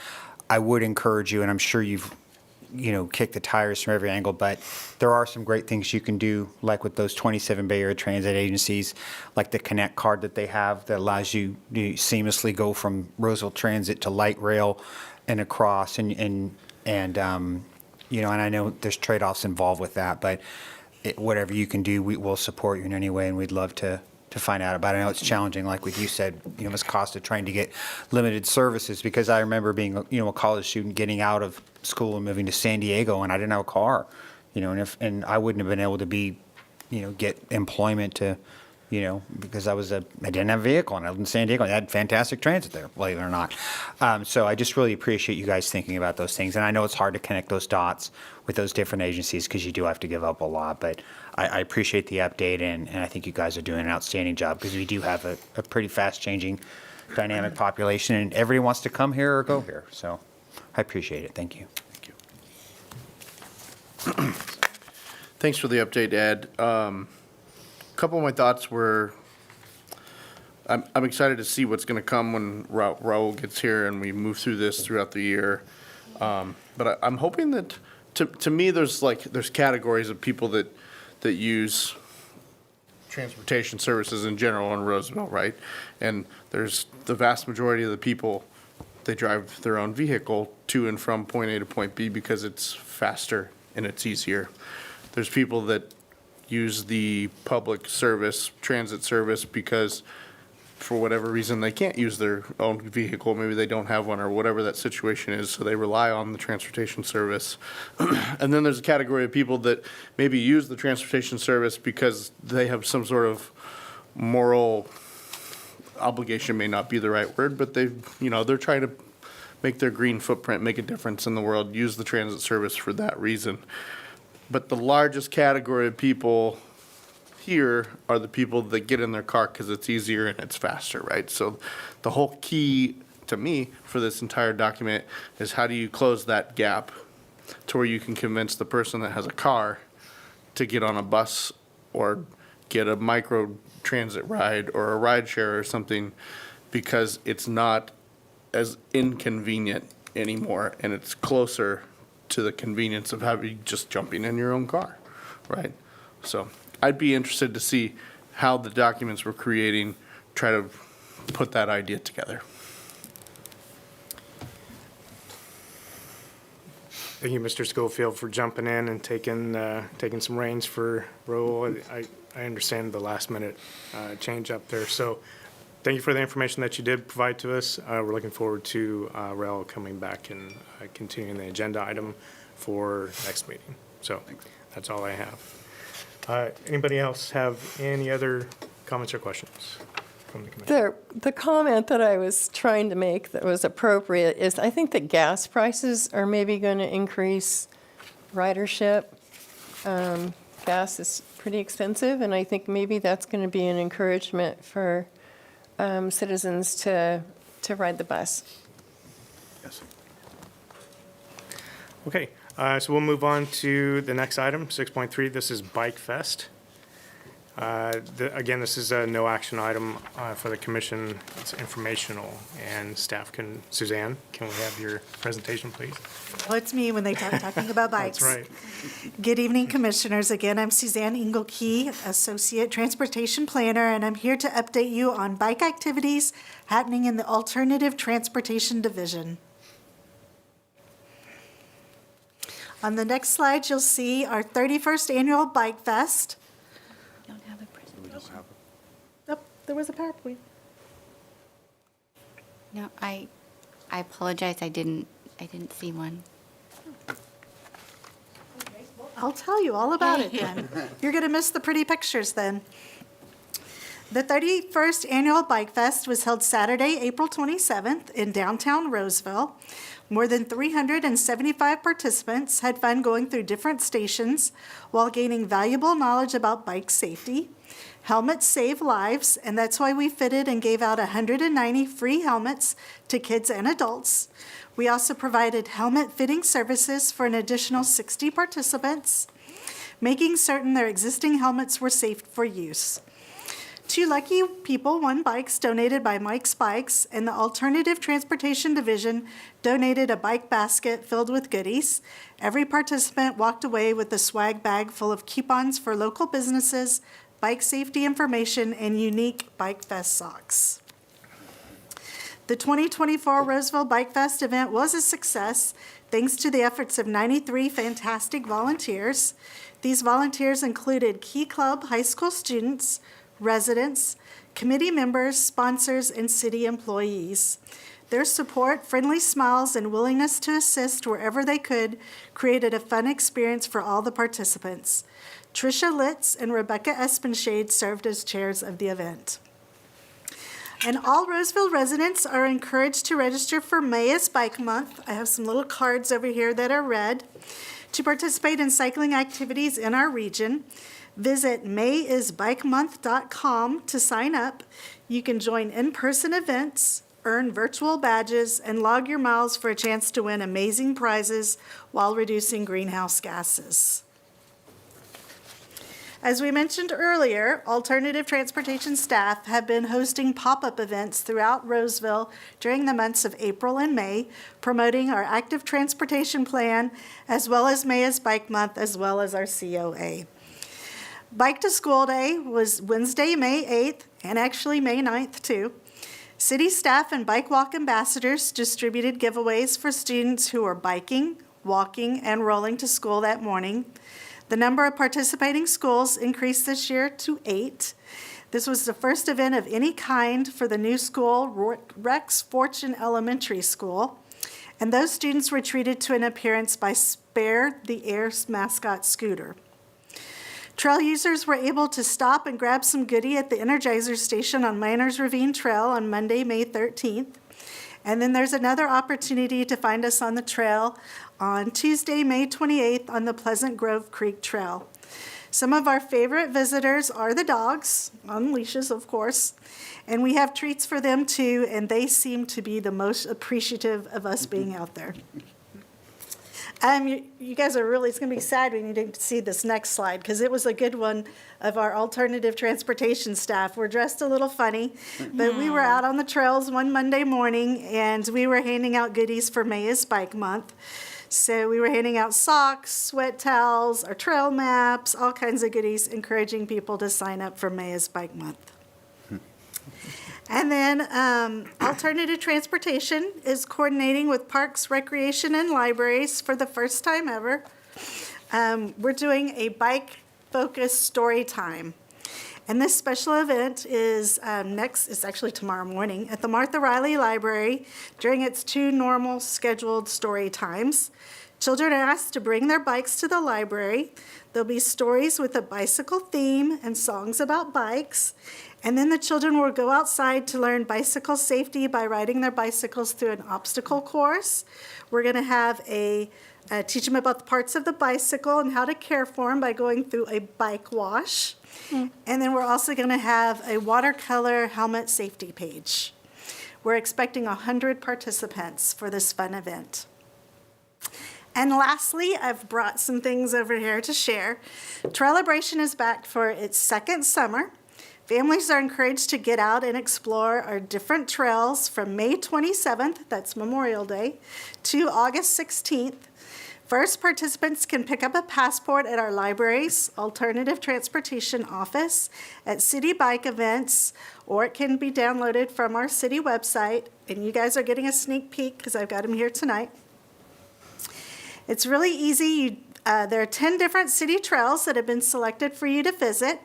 J: I would encourage you, and I'm sure you've kicked the tires from every angle, but there are some great things you can do, like with those 27 Bay Area transit agencies, like the Connect card that they have that allows you to seamlessly go from Roseville Transit to light rail and across, and I know there's trade-offs involved with that, but whatever you can do, we will support you in any way, and we'd love to find out about it. I know it's challenging, like what you said, Ms. Costa, trying to get limited services, because I remember being, a college student getting out of school and moving to San Diego, and I didn't have a car, and I wouldn't have been able to get employment to, because I didn't have a vehicle, and I lived in San Diego, and I had fantastic transit there, believe it or not. So I just really appreciate you guys thinking about those things, and I know it's hard to connect those dots with those different agencies because you do have to give up a lot, but I appreciate the update, and I think you guys are doing an outstanding job, because we do have a pretty fast-changing dynamic population, and everybody wants to come here or go here, so I appreciate it. Thank you.
K: Thank you. Thanks for the update, Ed. A couple of my thoughts were, I'm excited to see what's going to come when Raul gets here and we move through this throughout the year. But I'm hoping that, to me, there's categories of people that use transportation services in general in Roseville, right? And there's the vast majority of the people, they drive their own vehicle to and from point A to point B because it's faster and it's easier. There's people that use the public service, transit service, because for whatever reason they can't use their own vehicle, maybe they don't have one or whatever that situation is, so they rely on the transportation service. And then there's a category of people that maybe use the transportation service because they have some sort of moral obligation, may not be the right word, but they're trying to make their green footprint, make a difference in the world, use the transit service for that reason. But the largest category of people here are the people that get in their car because it's easier and it's faster, right? So the whole key to me for this entire document is how do you close that gap to where you can convince the person that has a car to get on a bus or get a micro transit ride or a ride share or something, because it's not as inconvenient anymore and it's closer to the convenience of having just jumping in your own car, right? So I'd be interested to see how the documents we're creating try to put that idea together.
A: Thank you, Mr. Schofield, for jumping in and taking some reins for Raul. I understand the last-minute change up there. So thank you for the information that you did provide to us. We're looking forward to Raul coming back and continuing the agenda item for next meeting. So that's all I have. Anybody else have any other comments or questions from the commission?
F: The comment that I was trying to make that was appropriate is I think that gas prices are maybe going to increase ridership. Gas is pretty expensive, and I think maybe that's going to be an encouragement for citizens to ride the bus.
K: Yes.
A: Okay, so we'll move on to the next item, 6.3. This is Bike Fest. Again, this is a no action item for the commission. It's informational, and staff Suzanne, can we have your presentation, please?
G: Well, it's me when they start talking about bikes.
A: That's right.
G: Good evening, commissioners. Again, I'm Suzanne Engelkey, Associate Transportation Planner, and I'm here to update you on bike activities happening in the Alternative Transportation Division. On the next slide, you'll see our 31st Annual Bike Fest.
B: Don't have a presentation.
G: Oh, there was a PowerPoint.
B: No, I apologize. I didn't see one.
G: I'll tell you all about it then. You're going to miss the pretty pictures then. The 31st Annual Bike Fest was held Saturday, April 27th in downtown Roseville. More than 375 participants had fun going through different stations while gaining valuable knowledge about bike safety. Helmets save lives, and that's why we fitted and gave out 190 free helmets to kids and adults. We also provided helmet fitting services for an additional 60 participants, making certain their existing helmets were safe for use. 2 lucky people won bikes donated by Mike's Bikes, and the Alternative Transportation Division donated a bike basket filled with goodies. Every participant walked away with a swag bag full of coupons for local businesses, bike safety information, and unique Bike Fest socks. The 2024 Roseville Bike Fest event was a success thanks to the efforts of 93 fantastic volunteers. These volunteers included Key Club high school students, residents, committee members, sponsors, and city employees. Their support, friendly smiles, and willingness to assist wherever they could created a fun experience for all the participants. Tricia Litz and Rebecca Espenshade served as chairs of the event. And all Roseville residents are encouraged to register for May is Bike Month. I have some little cards over here that are red. To participate in cycling activities in our region, visit mayisbikemonth.com to sign up. You can join in-person events, earn virtual badges, and log your miles for a chance to win amazing prizes while reducing greenhouse gases. As we mentioned earlier, Alternative Transportation staff have been hosting pop-up events throughout Roseville during the months of April and May, promoting our active transportation plan, as well as May is Bike Month, as well as our COA. Bike to School Day was Wednesday, May 8th, and actually May 9th, too. City staff and Bike Walk ambassadors distributed giveaways for students who were biking, walking, and rolling to school that morning. The number of participating schools increased this year to 8. This was the first event of any kind for the new school, Rex Fortune Elementary School, and those students were treated to an appearance by Spare the Air's mascot scooter. Trail users were able to stop and grab some goodie at the Energizer station on Miners Ravine Trail on Monday, May 13th. And then there's another opportunity to find us on the trail on Tuesday, May 28th on the Pleasant Grove Creek Trail. Some of our favorite visitors are the dogs, on leashes, of course, and we have treats for them too, and they seem to be the most appreciative of us being out there. You guys are really, it's going to be sad when you didn't see this next slide, because it was a good one of our alternative transportation staff. We're dressed a little funny, but we were out on the trails one Monday morning, and we were handing out goodies for May is Bike Month. So we were handing out socks, sweat towels, our trail maps, all kinds of goodies, encouraging people to sign up for May is Bike Month. And then Alternative Transportation is coordinating with Parks, Recreation, and Libraries for the first time ever. We're doing a bike-focused story time. And this special event is it's actually tomorrow morning, at the Martha Riley Library during its 2 normal scheduled story times. Children are asked to bring their bikes to the library. There'll be stories with a bicycle theme and songs about bikes. And then the children will go outside to learn bicycle safety by riding their bicycles through an obstacle course. We're going to have teach them about the parts of the bicycle and how to care for them by going through a bike wash. And then we're also going to have a watercolor helmet safety page. We're expecting 100 participants for this fun event. And lastly, I've brought some things over here to share. Trailibration is back for its second summer. Families are encouraged to get out and explore our different trails from May 27th, that's Memorial Day, to August 16th. First, participants can pick up a passport at our library's Alternative Transportation office, at city bike events, or it can be downloaded from our city website. And you guys are getting a sneak peek because I've got them here tonight. It's really easy. There are 10 different city trails that have been selected for you to visit.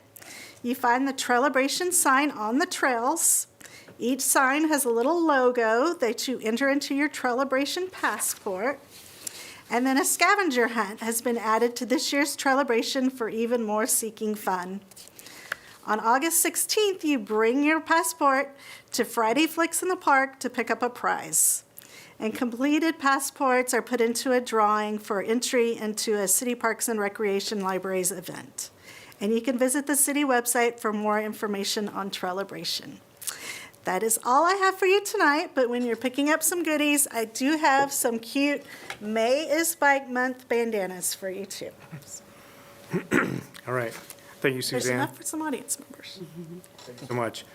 G: You find the Trailibration sign on the trails. Each sign has a little logo that you enter into your Trailibration passport. And then a scavenger hunt has been added to this year's Trailibration for even more seeking fun. On August 16th, you bring your passport to Friday Flicks in the Park to pick up a prize. And completed passports are put into a drawing for entry into a City Parks and Recreation Libraries event. And you can visit the city website for more information on Trailibration. That is all I have for you tonight, but when you're picking up some goodies, I do have some cute May is Bike Month bandanas for you too.
A: All right. Thank you,
G: There's
A: Suzanne.
G: enough for some audience members.
A: Thank you so much.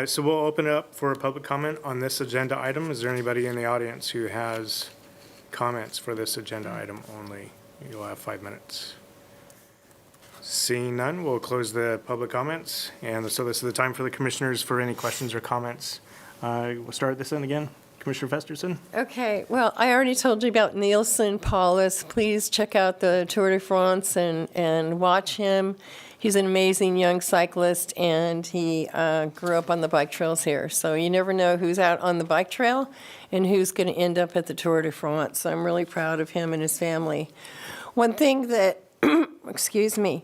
A: So we'll open it up for a public comment on this agenda item. Is there anybody in the audience who has comments for this agenda item only? You'll have 5 minutes. Seeing none, we'll close the public comments. And so this is the time for the commissioners for any questions or comments. We'll start this end again. Commissioner Festerson?
F: Okay, well, I already told you about Nielsen Paulus. Please check out the Tour de France and watch him. He's an amazing young cyclist, and he grew up on the bike trails here. So you never know who's out on the bike trail and who's going to end up at the Tour de France. So I'm really proud of him and his family. One thing that, excuse me,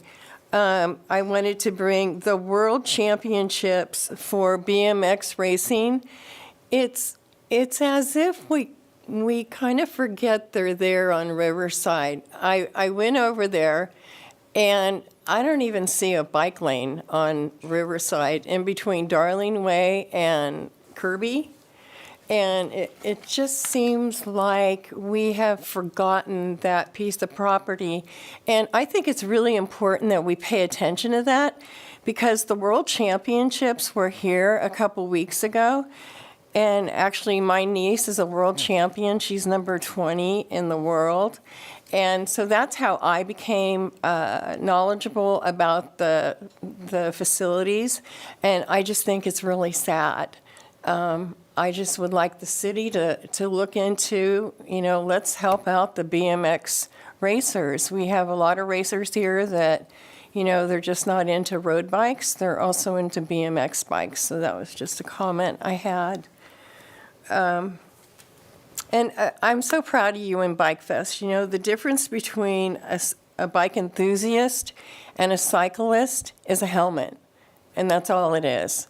F: I wanted to bring the World Championships for BMX racing. It's as if we kind of forget they're there on Riverside. I went over there, and I don't even see a bike lane on Riverside in between Darling Way and Kirby. And it just seems like we have forgotten that piece of property. And I think it's really important that we pay attention to that, because the World Championships were here a couple weeks ago. And actually, my niece is a world champion. She's number 20 in the world. And so that's how I became knowledgeable about the facilities. And I just think it's really sad. I just would like the city to look into, let's help out the BMX racers. We have a lot of racers here that, they're just not into road bikes. They're also into BMX bikes. So that was just a comment I had. And I'm so proud of you in Bike Fest. The difference between a bike enthusiast and a cyclist is a helmet, and that's all it is.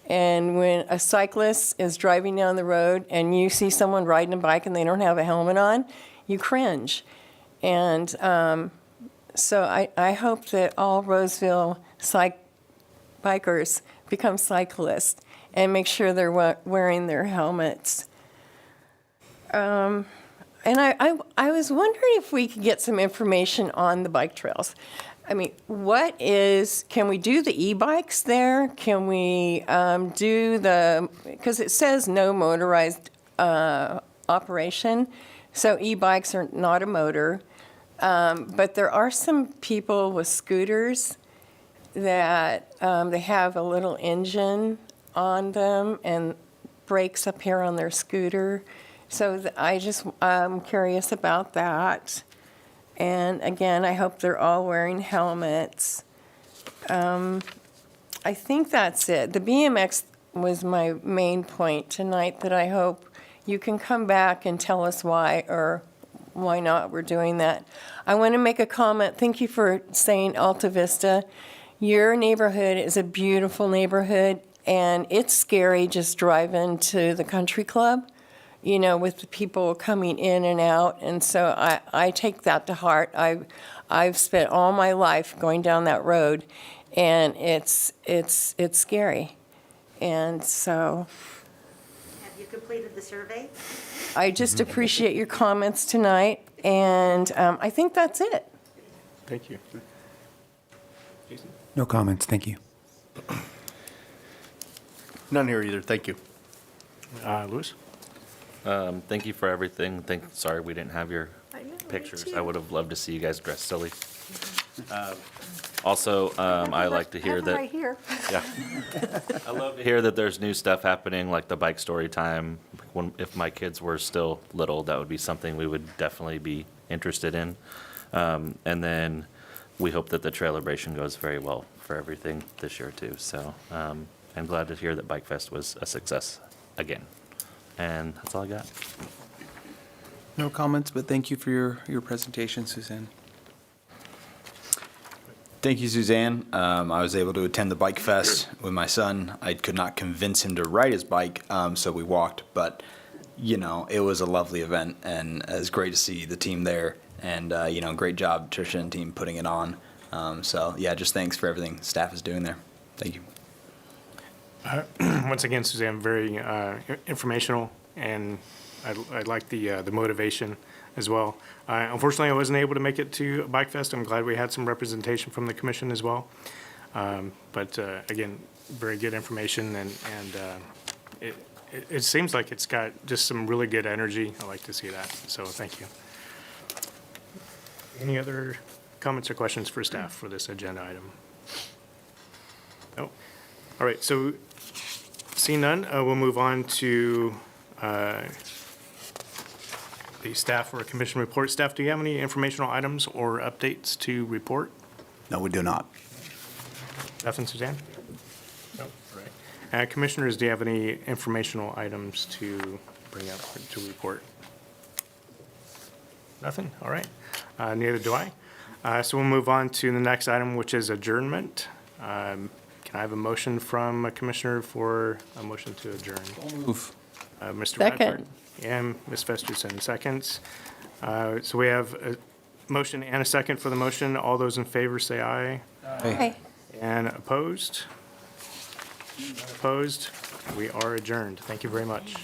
F: And when a cyclist is driving down the road and you see someone riding a bike and they don't have a helmet on, you cringe. And so I hope that all Roseville bikers become cyclists and make sure they're wearing their helmets. And I was wondering if we could get some information on the bike trails. I mean, can we do the e-bikes there? Can we because it says no motorized operation, so e-bikes are not a motor. But there are some people with scooters that they have a little engine on them and brakes up here on their scooter. So I'm curious about that. And again, I hope they're all wearing helmets. I think that's it. The BMX was my main point tonight, that I hope you can come back and tell us why or why not we're doing that. I want to make a comment. Thank you for saying Alta Vista. Your neighborhood is a beautiful neighborhood, and it's scary just driving to the country club, with the people coming in and out. And so I take that to heart. I've spent all my life going down that road, and it's scary. And so
I: Have you completed the survey?
F: I just appreciate your comments tonight, and I think that's it.
A: Thank you. Jason?
J: No comments, thank you.
K: None here either, thank you.
A: Louis?
L: Thank you for everything. Sorry we didn't have your pictures. I would have loved to see you guys dressed silly. Also, I like to hear that.
G: Right here.
L: Yeah. I love to hear that there's new stuff happening, like the bike story time. If my kids were still little, that would be something we would definitely be interested in. And then we hope that the Trailibration goes very well for everything this year too. So I'm glad to hear that Bike Fest was a success again. And that's all I got.
M: No comments, but thank you for your presentation, Suzanne.
N: Thank you, Suzanne. I was able to attend the Bike Fest with my son. I could not convince him to ride his bike, so we walked. But, you know, it was a lovely event, and it was great to see the team there. And, you know, great job, Tricia and team, putting it on. So, yeah, just thanks for everything staff is doing there. Thank you.
A: Once again, Suzanne, very informational, and I like the motivation as well. Unfortunately, I wasn't able to make it to Bike Fest. I'm glad we had some representation from the commission as well. But again, very good information, and it seems like it's got just some really good energy. I like to see that, so thank you. Any other comments or questions for staff for this agenda item? No? All right, so seeing none, we'll move on to the staff or commission report. Staff, do you have any informational items or updates to report?
O: No, we do not.
A: Nothing, Suzanne? No, all right. Commissioners, do you have any informational items to bring up to report? Nothing, all right. Neither do I. So we'll move on to the next item, which is adjournment. Can I have a motion from a commissioner for a motion to adjourn?
M: Move.
A: Mr.
F: Second.
A: Radford and Ms. Festerson, seconds. So we have a motion and a second for the motion. All those in favor say aye.
F: Aye.
A: And opposed? None opposed? We are adjourned. Thank you very much.